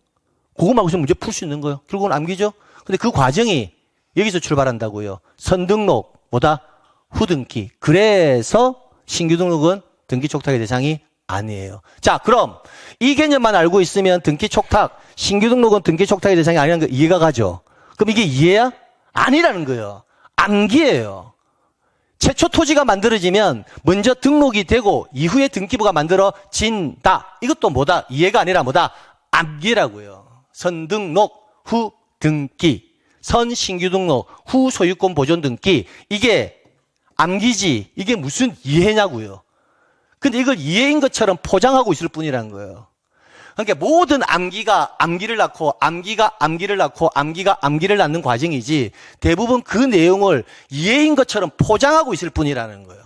그거 말고서 문제 풀 수 있는 거예요. 결국은 암기죠. 근데 그 과정이 여기서 출발한다고요. 선등록, 뭐다? 후등기. 그래서 신규 등록은 등기 촉탁의 대상이 아니에요. 자, 그럼 이 개념만 알고 있으면 등기 촉탁, 신규 등록은 등기 촉탁의 대상이 아니라는 거 이해가 가죠. 그럼 이게 이해야? 아니라는 거예요. 암기예요. 최초 토지가 만들어지면 먼저 등록이 되고 이후에 등기부가 만들어진다. 이것도 뭐다? 이해가 아니라 뭐다? 암기라고요. 선등록, 후 등기. 선 신규 등록, 후 소유권 보존 등기. 이게 암기지. 이게 무슨 이해냐고요. 근데 이걸 이해인 것처럼 포장하고 있을 뿐이라는 거예요. 그러니까 모든 암기가 암기를 낳고 암기가 암기를 낳고 암기가 암기를 낳는 과정이지 대부분 그 내용을 이해인 것처럼 포장하고 있을 뿐이라는 거예요.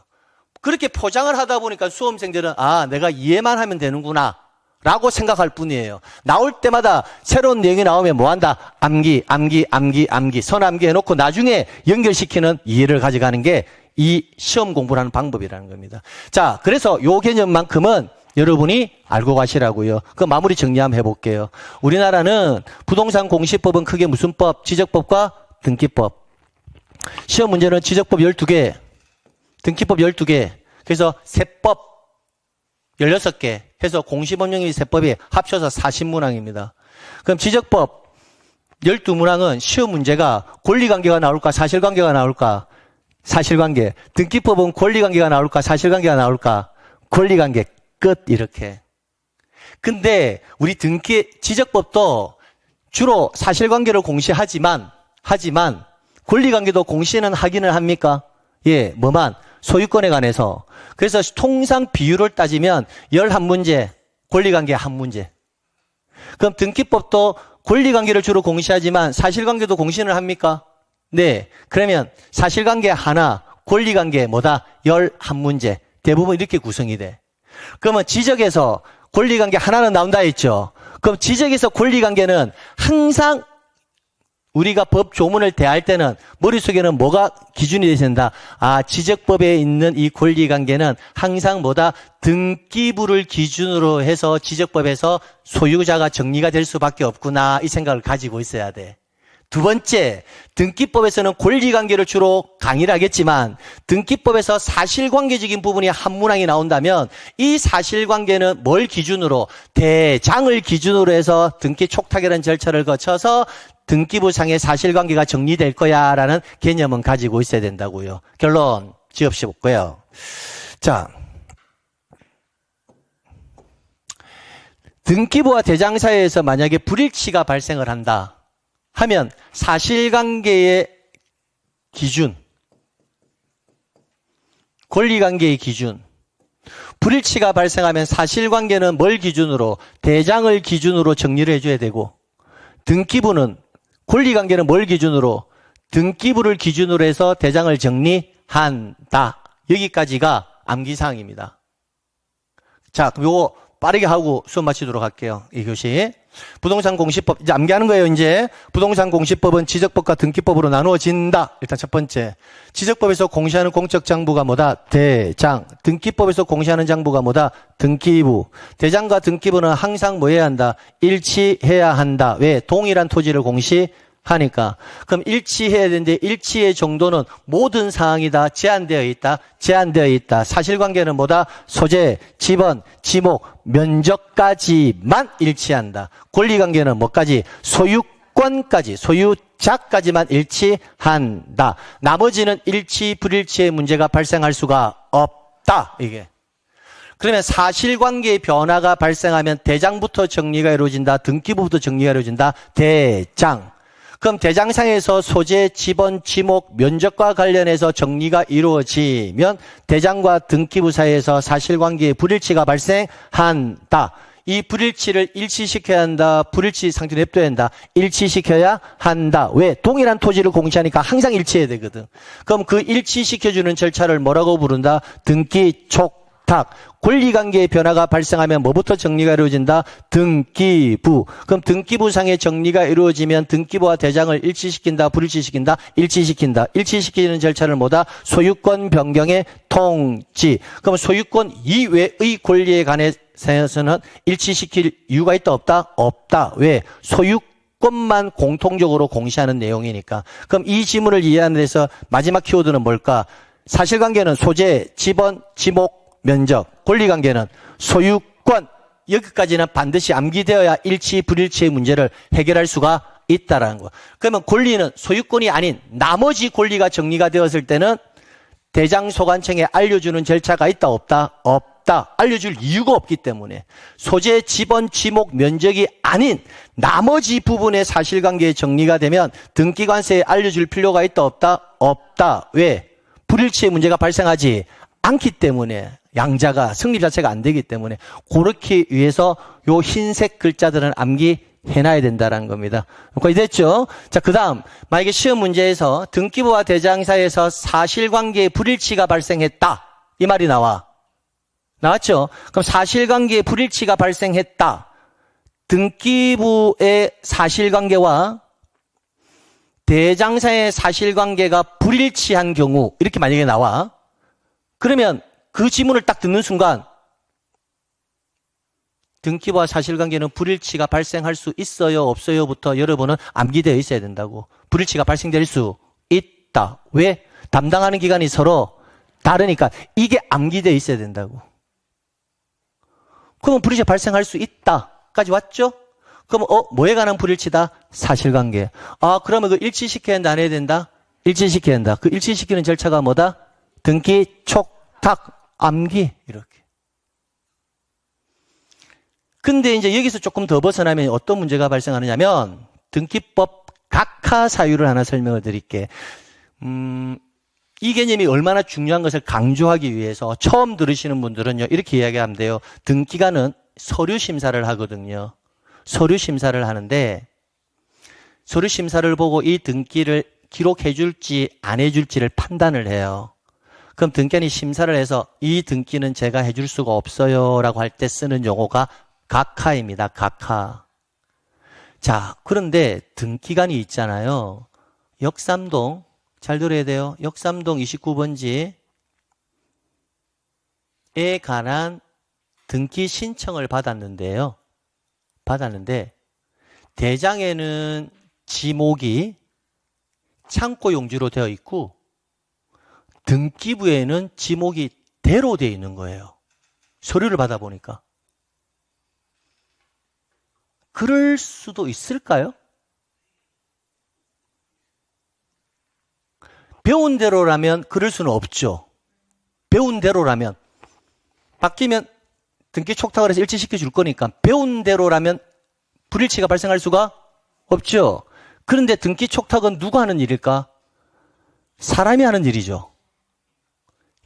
그렇게 포장을 하다 보니까 수험생들은 아, 내가 이해만 하면 되는구나 라고 생각할 뿐이에요. 나올 때마다 새로운 내용이 나오면 뭐한다? 암기, 암기, 암기, 암기, 선암기 해놓고 나중에 연결시키는 이해를 가져가는 게 이 시험 공부를 하는 방법이라는 겁니다. 자, 그래서 요 개념만큼은 여러분이 알고 가시라고요. 그 마무리 정리 한번 해볼게요. 우리나라는 부동산 공시법은 크게 무슨 법? 지적법과 등기법. 시험 문제는 지적법 12개, 등기법 12개, 그래서 세법 16개 해서 공시법령의 세법이 합쳐서 40문항입니다. 그럼 지적법 12문항은 시험 문제가 권리관계가 나올까? 사실관계가 나올까? 사실관계. 등기법은 권리관계가 나올까? 사실관계가 나올까? 권리관계. 끝. 이렇게. 근데 우리 지적법도 주로 사실관계를 공시하지만 권리관계도 공시는 하기는 합니까? 예, 뭐만 소유권에 관해서. 그래서 통상 비율을 따지면 11문제 권리관계의 한 문제. 그럼 등기법도 권리관계를 주로 공시하지만 사실관계도 공시를 합니까? 네. 그러면 사실관계 하나, 권리관계 뭐다? 11문제. 대부분 이렇게 구성이 돼. 그러면 지적에서 권리관계 하나는 나온다 했죠. 그럼 지적에서 권리관계는 항상 우리가 법 조문을 대할 때는 머릿속에는 뭐가 기준이 되어야 된다. 아, 지적법에 있는 이 권리관계는 항상 뭐다? 등기부를 기준으로 해서 지적법에서 소유자가 정리가 될 수밖에 없구나. 이 생각을 가지고 있어야 돼. 두 번째, 등기법에서는 권리관계를 주로 강의를 하겠지만 등기법에서 사실관계적인 부분이 한 문항이 나온다면 이 사실관계는 뭘 기준으로? 대장을 기준으로 해서 등기 촉탁이라는 절차를 거쳐서 등기부상의 사실관계가 정리될 거야 라는 개념은 가지고 있어야 된다고요. 결론 지읍시고요. 자, 등기부와 대장 사이에서 만약에 불일치가 발생을 한다 하면 사실관계의 기준, 권리관계의 기준, 불일치가 발생하면 사실관계는 뭘 기준으로? 대장을 기준으로 정리를 해줘야 되고 등기부는 권리관계는 뭘 기준으로? 등기부를 기준으로 해서 대장을 정리한다. 여기까지가 암기사항입니다. 자, 그럼 요거 빠르게 하고 수업 마치도록 할게요. 이 교시. 부동산 공시법, 이제 암기하는 거예요, 이제. 부동산 공시법은 지적법과 등기법으로 나누어진다. 일단 첫 번째. 지적법에서 공시하는 공적 장부가 뭐다? 대장. 등기법에서 공시하는 장부가 뭐다? 등기부. 대장과 등기부는 항상 뭐 해야 한다? 일치해야 한다. 왜? 동일한 토지를 공시하니까. 그럼 일치해야 되는데 일치의 정도는 모든 사항이 다 제한되어 있다. 제한되어 있다. 사실관계는 뭐다? 소재, 지번, 지목, 면적까지만 일치한다. 권리관계는 뭐까지? 소유권까지, 소유자까지만 일치한다. 나머지는 일치, 불일치의 문제가 발생할 수가 없다. 이게. 그러면 사실관계의 변화가 발생하면 대장부터 정리가 이루어진다. 등기부부터 정리가 이루어진다. 대장. 그럼 대장상에서 소재, 지번, 지목, 면적과 관련해서 정리가 이루어지면 대장과 등기부 사이에서 사실관계의 불일치가 발생한다. 이 불일치를 일치시켜야 한다. 불일치 상태로 냅둬야 한다. 일치시켜야 한다. 왜? 동일한 토지를 공시하니까 항상 일치해야 되거든. 그럼 그 일치시켜주는 절차를 뭐라고 부른다? 등기촉탁. 권리관계의 변화가 발생하면 뭐부터 정리가 이루어진다? 등기부. 그럼 등기부상의 정리가 이루어지면 등기부와 대장을 일치시킨다? 불일치시킨다? 일치시킨다. 일치시키는 절차를 뭐다? 소유권 변경의 통지. 그럼 소유권 이외의 권리에 관해서는 일치시킬 이유가 있다? 없다? 없다. 왜? 소유권만 공통적으로 공시하는 내용이니까. 그럼 이 지문을 이해하는 데서 마지막 키워드는 뭘까? 사실관계는 소재, 지번, 지목, 면적, 권리관계는 소유권. 여기까지는 반드시 암기되어야 일치, 불일치의 문제를 해결할 수가 있다라는 거. 그러면 권리는 소유권이 아닌 나머지 권리가 정리가 되었을 때는 대장소관청에 알려주는 절차가 있다, 없다? 없다. 알려줄 이유가 없기 때문에 소재, 지번, 지목, 면적이 아닌 나머지 부분의 사실관계의 정리가 되면 등기관세에 알려줄 필요가 있다, 없다? 없다. 왜? 불일치의 문제가 발생하지 않기 때문에. 양자가 성립 자체가 안 되기 때문에 그렇게 위해서 요 흰색 글자들은 암기해놔야 된다는 겁니다. 거의 됐죠? 자, 그 다음 만약에 시험 문제에서 등기부와 대장 사이에서 사실관계의 불일치가 발생했다 이 말이 나왔죠? 그럼 사실관계의 불일치가 발생했다. 등기부의 사실관계와 대장 사이의 사실관계가 불일치한 경우 이렇게 만약에 나와. 그러면 그 지문을 딱 듣는 순간 등기부와 사실관계는 불일치가 발생할 수 있어요, 없어요부터 여러분은 암기되어 있어야 된다고. 불일치가 발생될 수 있다. 왜? 담당하는 기관이 서로 다르니까 이게 암기되어 있어야 된다고. 그러면 불일치가 발생할 수 있다까지 왔죠? 그러면 뭐에 관한 불일치다? 사실관계. 아, 그러면 그 일치시켜야 한다, 안 해야 된다? 일치시켜야 한다. 그 일치시키는 절차가 뭐다? 등기촉탁. 암기 이렇게. 근데 이제 여기서 조금 더 벗어나면 어떤 문제가 발생하느냐면 등기법 각하 사유를 하나 설명을 드릴게. 이 개념이 얼마나 중요한 것을 강조하기 위해서 처음 들으시는 분들은요 이렇게 이야기하면 돼요. 등기관은 서류 심사를 하거든요. 서류 심사를 하는데 서류 심사를 보고 이 등기를 기록해 줄지 안 해줄지를 판단을 해요. 그럼 등기관이 심사를 해서 이 등기는 제가 해줄 수가 없어요 라고 할 때 쓰는 용어가 각하입니다. 각하. 자, 그런데 등기관이 있잖아요. 역삼동, 잘 들어야 돼요. 역삼동 29번지에 관한 등기 신청을 받았는데요. 받았는데 대장에는 지목이 창고 용지로 되어 있고 등기부에는 지목이 대로 되어 있는 거예요. 서류를 받아보니까. 그럴 수도 있을까요? 배운 대로라면 그럴 수는 없죠. 배운 대로라면. 바뀌면 등기 촉탁을 해서 일치시켜 줄 거니까 배운 대로라면 불일치가 발생할 수가 없죠. 그런데 등기 촉탁은 누가 하는 일일까? 사람이 하는 일이죠.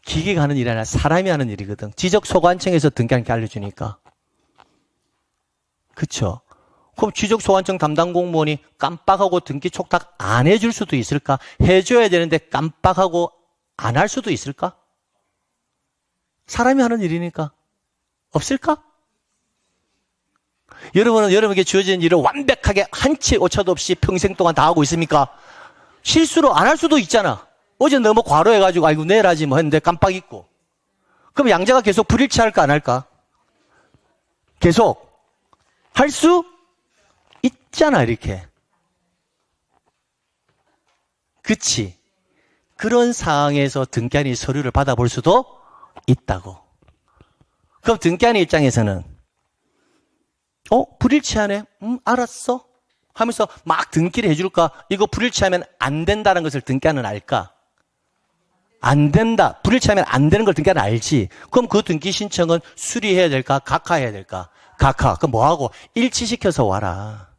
기계가 하는 일이 아니라 사람이 하는 일이거든. 지적소관청에서 등기한테 알려주니까. 그쵸? 그럼 지적소관청 담당 공무원이 깜빡하고 등기 촉탁 안 해줄 수도 있을까? 해줘야 되는데 깜빡하고 안 할 수도 있을까? 사람이 하는 일이니까. 없을까? 여러분은 여러분에게 주어진 일을 완벽하게 한치 오차도 없이 평생 동안 다 하고 있습니까? 실수로 안 할 수도 있잖아. 어제 너무 과로해가지고 아이고 내일 하지 뭐 했는데 깜빡 잊고. 그럼 양자가 계속 불일치할까 안 할까? 계속 할 수 있잖아 이렇게. 그치? 그런 상황에서 등기한이 서류를 받아볼 수도 있다고. 그럼 등기한 입장에서는 불일치하네? 알았어? 하면서 막 등기를 해줄까? 이거 불일치하면 안 된다는 것을 등기한은 알까? 안 된다. 불일치하면 안 되는 걸 등기한은 알지. 그럼 그 등기 신청은 수리해야 될까? 각하해야 될까? 각하. 그럼 뭐하고? 일치시켜서 와라.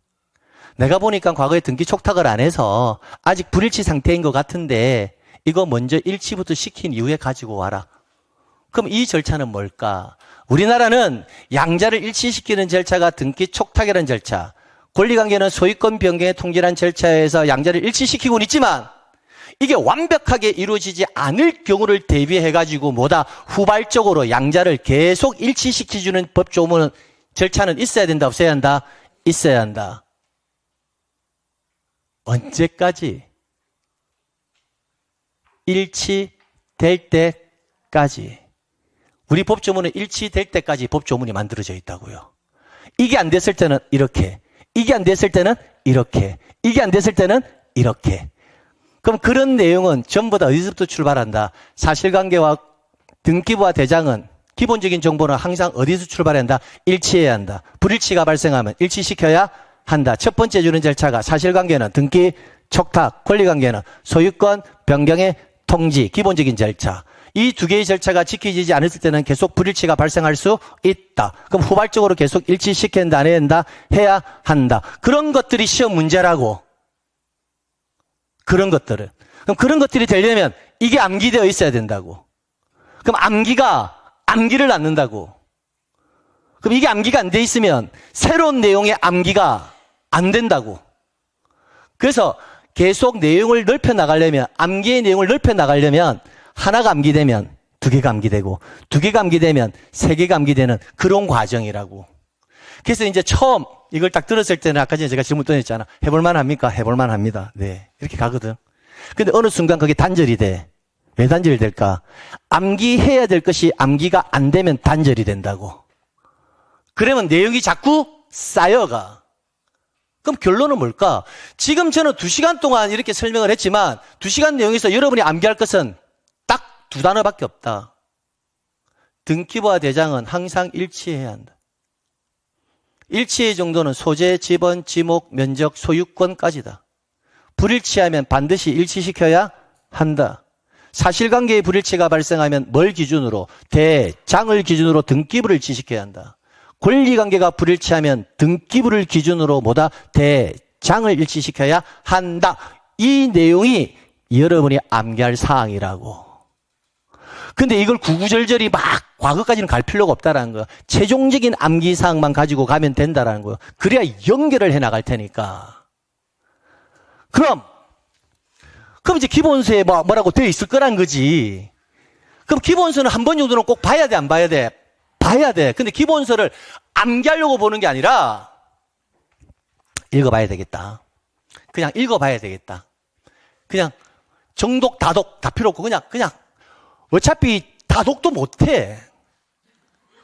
내가 보니까 과거에 등기 촉탁을 안 해서 아직 불일치 상태인 것 같은데 이거 먼저 일치부터 시킨 이후에 가지고 와라. 그럼 이 절차는 뭘까? 우리나라는 양자를 일치시키는 절차가 등기 촉탁이라는 절차, 권리관계는 소유권 변경의 통지란 절차에서 양자를 일치시키고는 있지만 이게 완벽하게 이루어지지 않을 경우를 대비해가지고 뭐다? 후발적으로 양자를 계속 일치시켜주는 법조문 절차는 있어야 된다, 없어야 한다? 있어야 한다. 언제까지? 일치될 때까지. 우리 법조문은 일치될 때까지 법조문이 만들어져 있다고요. 이게 안 됐을 때는 이렇게, 이게 안 됐을 때는 이렇게, 이게 안 됐을 때는 이렇게. 그럼 그런 내용은 전부 다 어디서부터 출발한다? 사실관계와 등기부와 대장은 기본적인 정보는 항상 어디서 출발한다? 일치해야 한다. 불일치가 발생하면 일치시켜야 한다. 첫 번째 주는 절차가 사실관계는 등기, 촉탁, 권리관계는 소유권, 변경의 통지, 기본적인 절차. 이 두 개의 절차가 지켜지지 않을 때는 계속 불일치가 발생할 수 있다. 그럼 후발적으로 계속 일치시켜야 한다, 안 해야 한다? 해야 한다. 그런 것들이 시험 문제라고. 그런 것들은. 그럼 그런 것들이 되려면 이게 암기되어 있어야 된다고. 그럼 암기를 낳는다고. 그럼 이게 암기가 안 돼 있으면 새로운 내용의 암기가 안 된다고. 그래서 계속 내용을 넓혀 나가려면, 암기의 내용을 넓혀 나가려면 하나가 암기되면 두 개가 암기되고, 두 개가 암기되면 세 개가 암기되는 그런 과정이라고. 그래서 이제 처음 이걸 딱 들었을 때는 아까 전에 제가 질문 던졌잖아. 해볼만 합니까? 해볼만 합니다. 네. 이렇게 가거든. 근데 어느 순간 그게 단절이 돼. 왜 단절이 될까? 암기해야 될 것이 암기가 안 되면 단절이 된다고. 그러면 내용이 자꾸 쌓여가. 그럼 결론은 뭘까? 지금 저는 2시간 동안 이렇게 설명을 했지만 2시간 내용에서 여러분이 암기할 것은 딱 2단어밖에 없다. 등기부와 대장은 항상 일치해야 한다. 일치의 정도는 소재, 지번, 지목, 면적, 소유권까지다. 불일치하면 반드시 일치시켜야 한다. 사실관계의 불일치가 발생하면 뭘 기준으로? 대장을 기준으로 등기부를 일치시켜야 한다. 권리관계가 불일치하면 등기부를 기준으로 뭐다? 대장을 일치시켜야 한다. 이 내용이 여러분이 암기할 사항이라고. 근데 이걸 구구절절히 막 과거까지는 갈 필요가 없다라는 거야. 최종적인 암기사항만 가지고 가면 된다라는 거야. 그래야 연결을 해 나갈 테니까. 그럼 이제 기본서에 뭐라고 되어 있을 거란 거지. 그럼 기본서는 한 번 정도는 꼭 봐야 돼, 안 봐야 돼? 봐야 돼. 근데 기본서를 암기하려고 보는 게 아니라 읽어봐야 되겠다. 그냥 읽어봐야 되겠다. 그냥 정독, 다독 다 필요 없고 그냥 어차피 다독도 못해.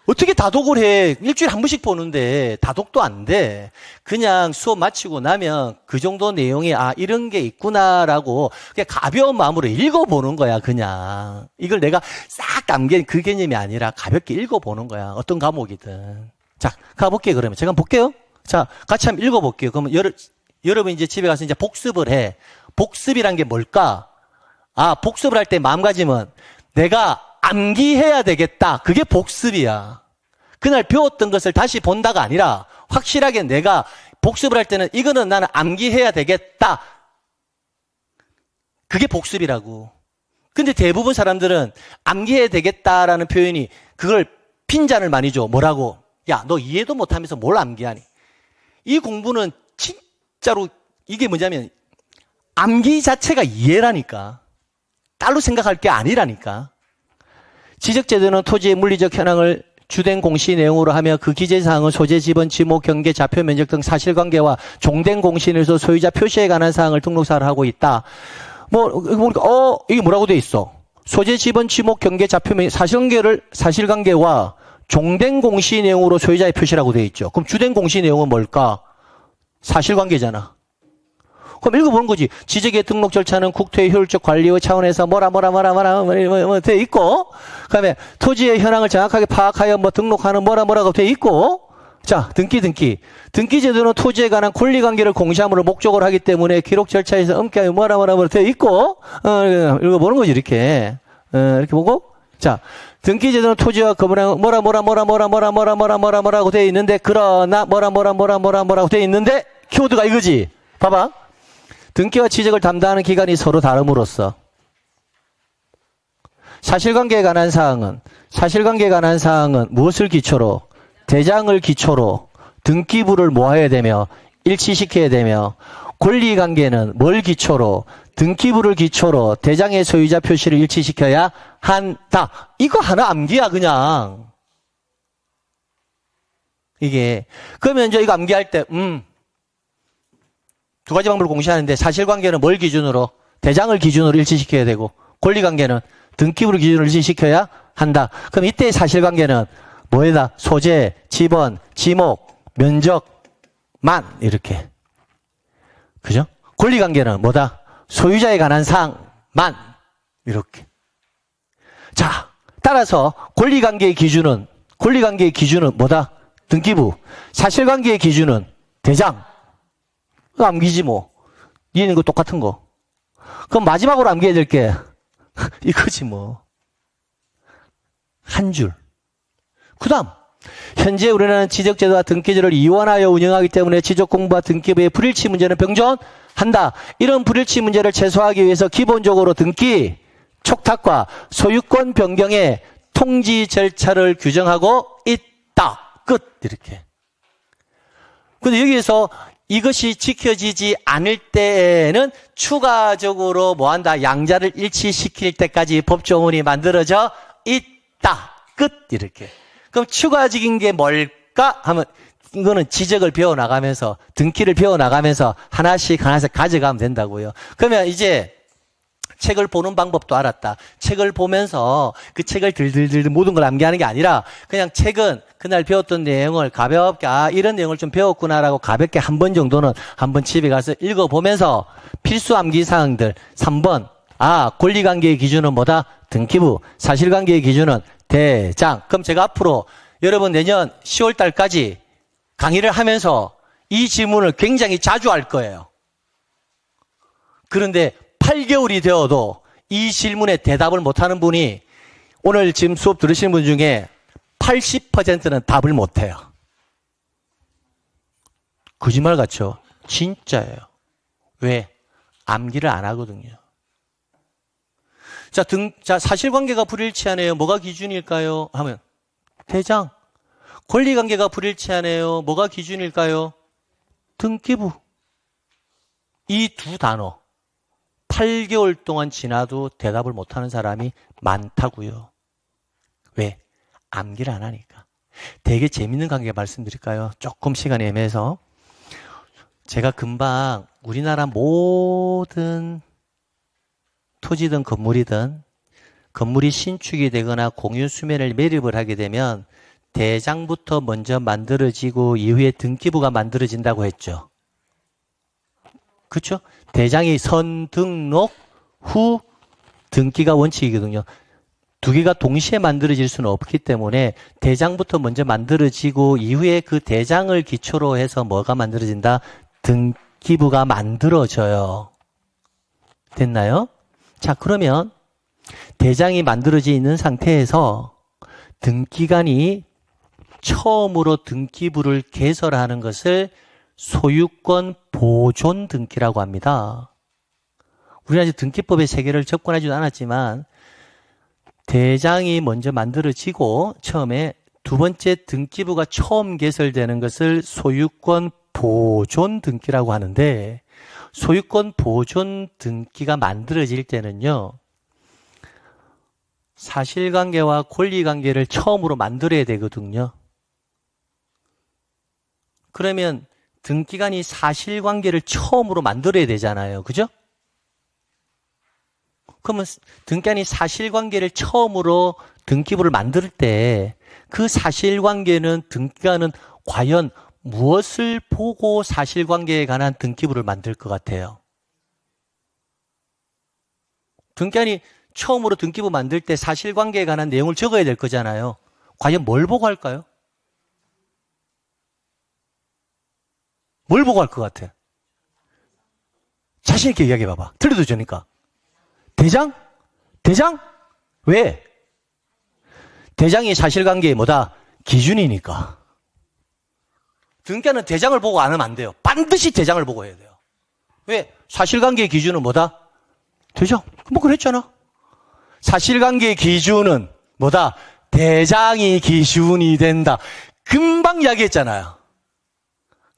어떻게 다독을 해? 일주일에 한 번씩 보는데 다독도 안 돼. 그냥 수업 마치고 나면 그 정도 내용이 이런 게 있구나라고 그냥 가벼운 마음으로 읽어보는 거야. 그냥 이걸 내가 싹 남긴 그 개념이 아니라 가볍게 읽어보는 거야. 어떤 과목이든. 자, 가볼게요. 그러면 제가 한번 볼게요. 자, 같이 한번 읽어볼게요. 그러면 여러분 이제 집에 가서 이제 복습을 해. 복습이란 게 뭘까? 복습을 할 때 마음가짐은 내가 암기해야 되겠다. 그게 복습이야. 그날 배웠던 것을 다시 본다가 아니라 확실하게 내가 복습을 할 때는 이거는 나는 암기해야 되겠다. 그게 복습이라고. 근데 대부분 사람들은 암기해야 되겠다라는 표현이 그걸 핀잔을 많이 줘. 뭐라고? 야, 너 이해도 못하면서 뭘 암기하니? 이 공부는 진짜로 이게 뭐냐면 암기 자체가 이해라니까. 따로 생각할 게 아니라니까. 지적제도는 토지의 물리적 현황을 주된 공시 내용으로 하며 그 기재사항은 소재, 지번, 지목, 경계, 좌표, 면적 등 사실관계와 종된 공시에서 소유자 표시에 관한 사항을 등록사를 하고 있다. 이게 뭐라고 돼 있어? 소재, 지번, 지목, 경계, 좌표, 면적, 사실관계와 종된 공시 내용으로 소유자의 표시라고 돼 있죠. 그럼 주된 공시 내용은 뭘까? 사실관계잖아. 그럼 읽어보는 거지. 지적의 등록 절차는 국토의 효율적 관리의 차원에서 뭐라 돼 있고, 그 다음에 토지의 현황을 정확하게 파악하여 등록하는 뭐라고 돼 있고, 자, 등기. 등기 제도는 토지에 관한 권리관계를 공시함으로 목적으로 하기 때문에 기록 절차에서 엄격하게 뭐라 돼 있고, 읽어보는 거지, 이렇게. 이렇게 보고, 자, 등기 제도는 토지와 거부랑 뭐라고 돼 있는데, 그러나 뭐라고 돼 있는데, 키워드가 이거지. 봐봐. 등기와 지적을 담당하는 기관이 서로 다름으로써 사실관계에 관한 사항은 무엇을 기초로? 대장을 기초로 등기부를 모아야 되며 일치시켜야 되며, 권리관계는 뭘 기초로? 등기부를 기초로 대장의 소유자 표시를 일치시켜야 한다. 이거 하나 암기야 그냥. 이게 그러면 이제 이거 암기할 때 두 가지 방법을 공시하는데, 사실관계는 뭘 기준으로? 대장을 기준으로 일치시켜야 되고, 권리관계는 등기부를 기준으로 일치시켜야 한다. 그럼 이때의 사실관계는 뭐에다? 소재, 지번, 지목, 면적만 이렇게. 그죠? 권리관계는 뭐다? 소유자에 관한 사항만 이렇게. 자, 따라서 권리관계의 기준은 뭐다? 등기부. 사실관계의 기준은 대장. 암기지 뭐. 니는 거 똑같은 거. 그럼 마지막으로 암기해야 될 게 이거지 뭐. 한 줄. 그 다음, 현재 우리나라는 지적제도와 등기제도를 이원하여 운영하기 때문에 지적공부와 등기부의 불일치 문제는 병존한다. 이런 불일치 문제를 최소화하기 위해서 기본적으로 등기, 촉탁과 소유권 변경의 통지 절차를 규정하고 있다. 끝. 이렇게. 근데 여기에서 이것이 지켜지지 않을 때에는 추가적으로 뭐한다? 양자를 일치시킬 때까지 법조문이 만들어져 있다. 끝. 이렇게. 그럼 추가적인 게 뭘까? 하면 이거는 지적을 배워나가면서, 등기를 배워나가면서 하나씩 가져가면 된다고요. 그러면 이제 책을 보는 방법도 알았다. 책을 보면서 그 책을 들들들 모든 걸 암기하는 게 아니라 그냥 책은 그날 배웠던 내용을 가볍게 이런 내용을 좀 배웠구나라고 가볍게 한 번 정도는 한번 집에 가서 읽어보면서 필수 암기 사항들 3번 권리관계의 기준은 뭐다? 등기부. 사실관계의 기준은 대장. 그럼 제가 앞으로 여러분 내년 10월 달까지 강의를 하면서 이 질문을 굉장히 자주 할 거예요. 그런데 8개월이 되어도 이 질문에 대답을 못하는 분이 오늘 지금 수업 들으시는 분 중에 80%는 답을 못해요. 거짓말 같죠? 진짜예요. 왜? 암기를 안 하거든요. 자, 사실관계가 불일치하네요. 뭐가 기준일까요? 하면, 대장. 권리관계가 불일치하네요. 뭐가 기준일까요? 등기부. 이 두 단어. 8개월 동안 지나도 대답을 못하는 사람이 많다고요. 왜? 암기를 안 하니까. 되게 재밌는 관계 말씀드릴까요? 조금 시간이 애매해서. 제가 금방 우리나라 모든 토지든 건물이든 건물이 신축이 되거나 공유수면을 매립을 하게 되면 대장부터 먼저 만들어지고 이후에 등기부가 만들어진다고 했죠. 그렇죠? 대장이 선등록 후 등기가 원칙이거든요. 두 개가 동시에 만들어질 수는 없기 때문에 대장부터 먼저 만들어지고 이후에 그 대장을 기초로 해서 뭐가 만들어진다? 등기부가 만들어져요. 됐나요? 자, 그러면 대장이 만들어져 있는 상태에서 등기관이 처음으로 등기부를 개설하는 것을 소유권 보존 등기라고 합니다. 우리는 아직 등기법의 세계를 접근하지도 않았지만 대장이 먼저 만들어지고 처음에 두 번째 등기부가 처음 개설되는 것을 소유권 보존 등기라고 하는데 소유권 보존 등기가 만들어질 때는요. 사실관계와 권리관계를 처음으로 만들어야 되거든요. 그러면 등기관이 사실관계를 처음으로 만들어야 되잖아요. 그죠? 그러면 등기관이 사실관계를 처음으로 등기부를 만들 때 그 사실관계는 등기관은 과연 무엇을 보고 사실관계에 관한 등기부를 만들 것 같아요? 등기관이 처음으로 등기부 만들 때 사실관계에 관한 내용을 적어야 될 거잖아요. 과연 뭘 보고 할까요? 뭘 보고 할 것 같아? 자신 있게 이야기해 봐봐. 틀려도 되니까. 대장? 대장? 왜? 대장이 사실관계의 뭐다? 기준이니까. 등기관은 대장을 보고 안 하면 안 돼요. 반드시 대장을 보고 해야 돼요. 왜? 사실관계의 기준은 뭐다? 대장. 뭐 그랬잖아. 사실관계의 기준은 뭐다? 대장이 기준이 된다. 금방 이야기했잖아요.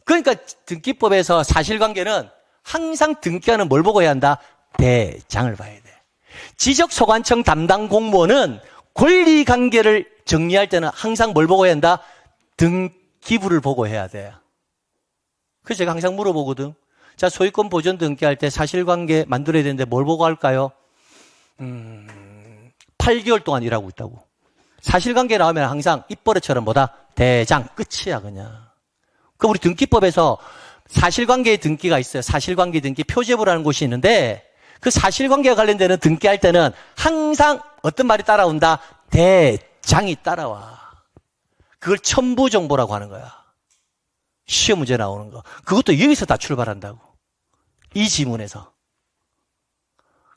그러니까 등기법에서 사실관계는 항상 등기관은 뭘 보고 해야 한다? 대장을 봐야 돼. 지적소관청 담당 공무원은 권리관계를 정리할 때는 항상 뭘 보고 해야 한다? 등기부를 보고 해야 돼요. 그래서 제가 항상 물어보거든. 자, 소유권 보존 등기할 때 사실관계 만들어야 되는데 뭘 보고 할까요? 8개월 동안 일하고 있다고. 사실관계 나오면 항상 입버릇처럼 뭐다? 대장, 끝이야 그냥. 그럼 우리 등기법에서 사실관계의 등기가 있어요. 사실관계 등기 표제부라는 곳이 있는데 그 사실관계와 관련되는 등기할 때는 항상 어떤 말이 따라온다? 대장이 따라와. 그걸 첨부정보라고 하는 거야. 시험 문제 나오는 거. 그것도 여기서 다 출발한다고. 이 지문에서.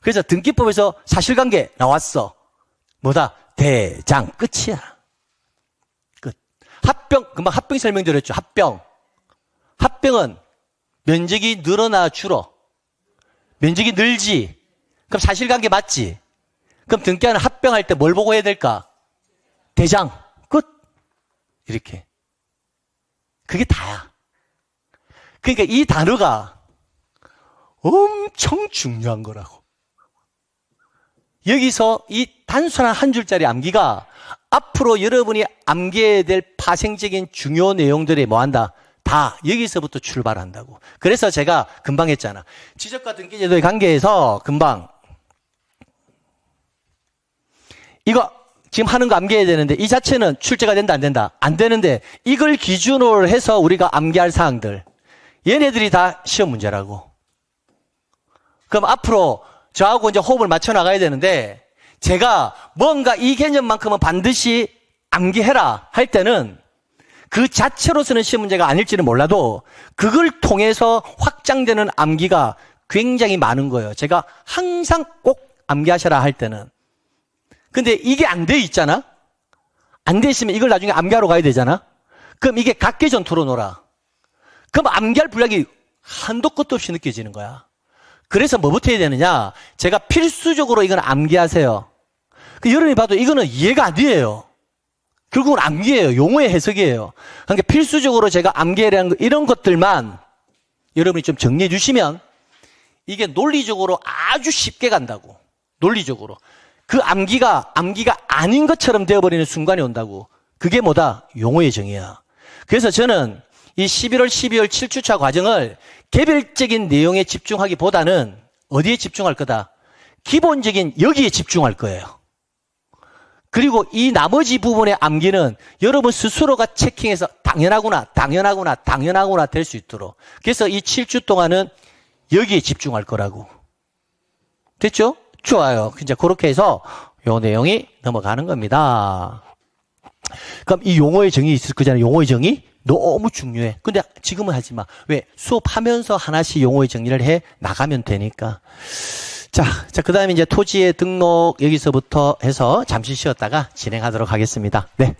그래서 등기법에서 사실관계 나왔어. 뭐다? 대장, 끝이야. 끝. 합병, 금방 합병 설명드렸죠. 합병. 합병은 면적이 늘어나 줄어. 면적이 늘지. 그럼 사실관계 맞지? 그럼 등기하는 합병할 때 뭘 보고 해야 될까? 대장. 끝. 이렇게. 그게 다야. 그러니까 이 단어가 엄청 중요한 거라고. 여기서 이 단순한 한 줄짜리 암기가 앞으로 여러분이 암기해야 될 파생적인 중요 내용들이 뭐한다? 다 여기서부터 출발한다고. 그래서 제가 금방 했잖아. 지적과 등기제도의 관계에서 금방 이거 지금 하는 거 암기해야 되는데 이 자체는 출제가 된다 안 된다? 안 되는데 이걸 기준으로 해서 우리가 암기할 사항들 얘네들이 다 시험 문제라고. 그럼 앞으로 저하고 이제 호흡을 맞춰 나가야 되는데 제가 뭔가 이 개념만큼은 반드시 암기해라 할 때는 그 자체로서는 시험 문제가 아닐지는 몰라도 그걸 통해서 확장되는 암기가 굉장히 많은 거예요. 제가 항상 꼭 암기하셔라 할 때는. 근데 이게 안 돼 있잖아? 안 돼 있으면 이걸 나중에 암기하러 가야 되잖아? 그럼 이게 각계 전투로 놀아. 그럼 암기할 분량이 한도 끝도 없이 느껴지는 거야. 그래서 뭐부터 해야 되느냐? 제가 필수적으로 이건 암기하세요. 여러분이 봐도 이거는 이해가 안 돼요. 결국은 암기예요. 용어의 해석이에요. 그러니까 필수적으로 제가 암기하라는 거, 이런 것들만 여러분이 좀 정리해 주시면 이게 논리적으로 아주 쉽게 간다고. 논리적으로. 그 암기가 아닌 것처럼 되어버리는 순간이 온다고. 그게 뭐다? 용어의 정의야. 그래서 저는 이 11월, 12월 7주차 과정을 개별적인 내용에 집중하기보다는 어디에 집중할 거다? 기본적인 여기에 집중할 거예요. 그리고 이 나머지 부분의 암기는 여러분 스스로가 체킹해서 당연하구나 될 수 있도록. 그래서 이 7주 동안은 여기에 집중할 거라고. 됐죠? 좋아요. 이제 그렇게 해서 요 내용이 넘어가는 겁니다. 그럼 이 용어의 정의 있을 거잖아요. 용어의 정의? 너무 중요해. 근데 지금은 하지 마. 왜? 수업하면서 하나씩 용어의 정리를 해 나가면 되니까. 자, 그 다음에 이제 토지의 등록 여기서부터 해서 잠시 쉬었다가 진행하도록 하겠습니다. 네.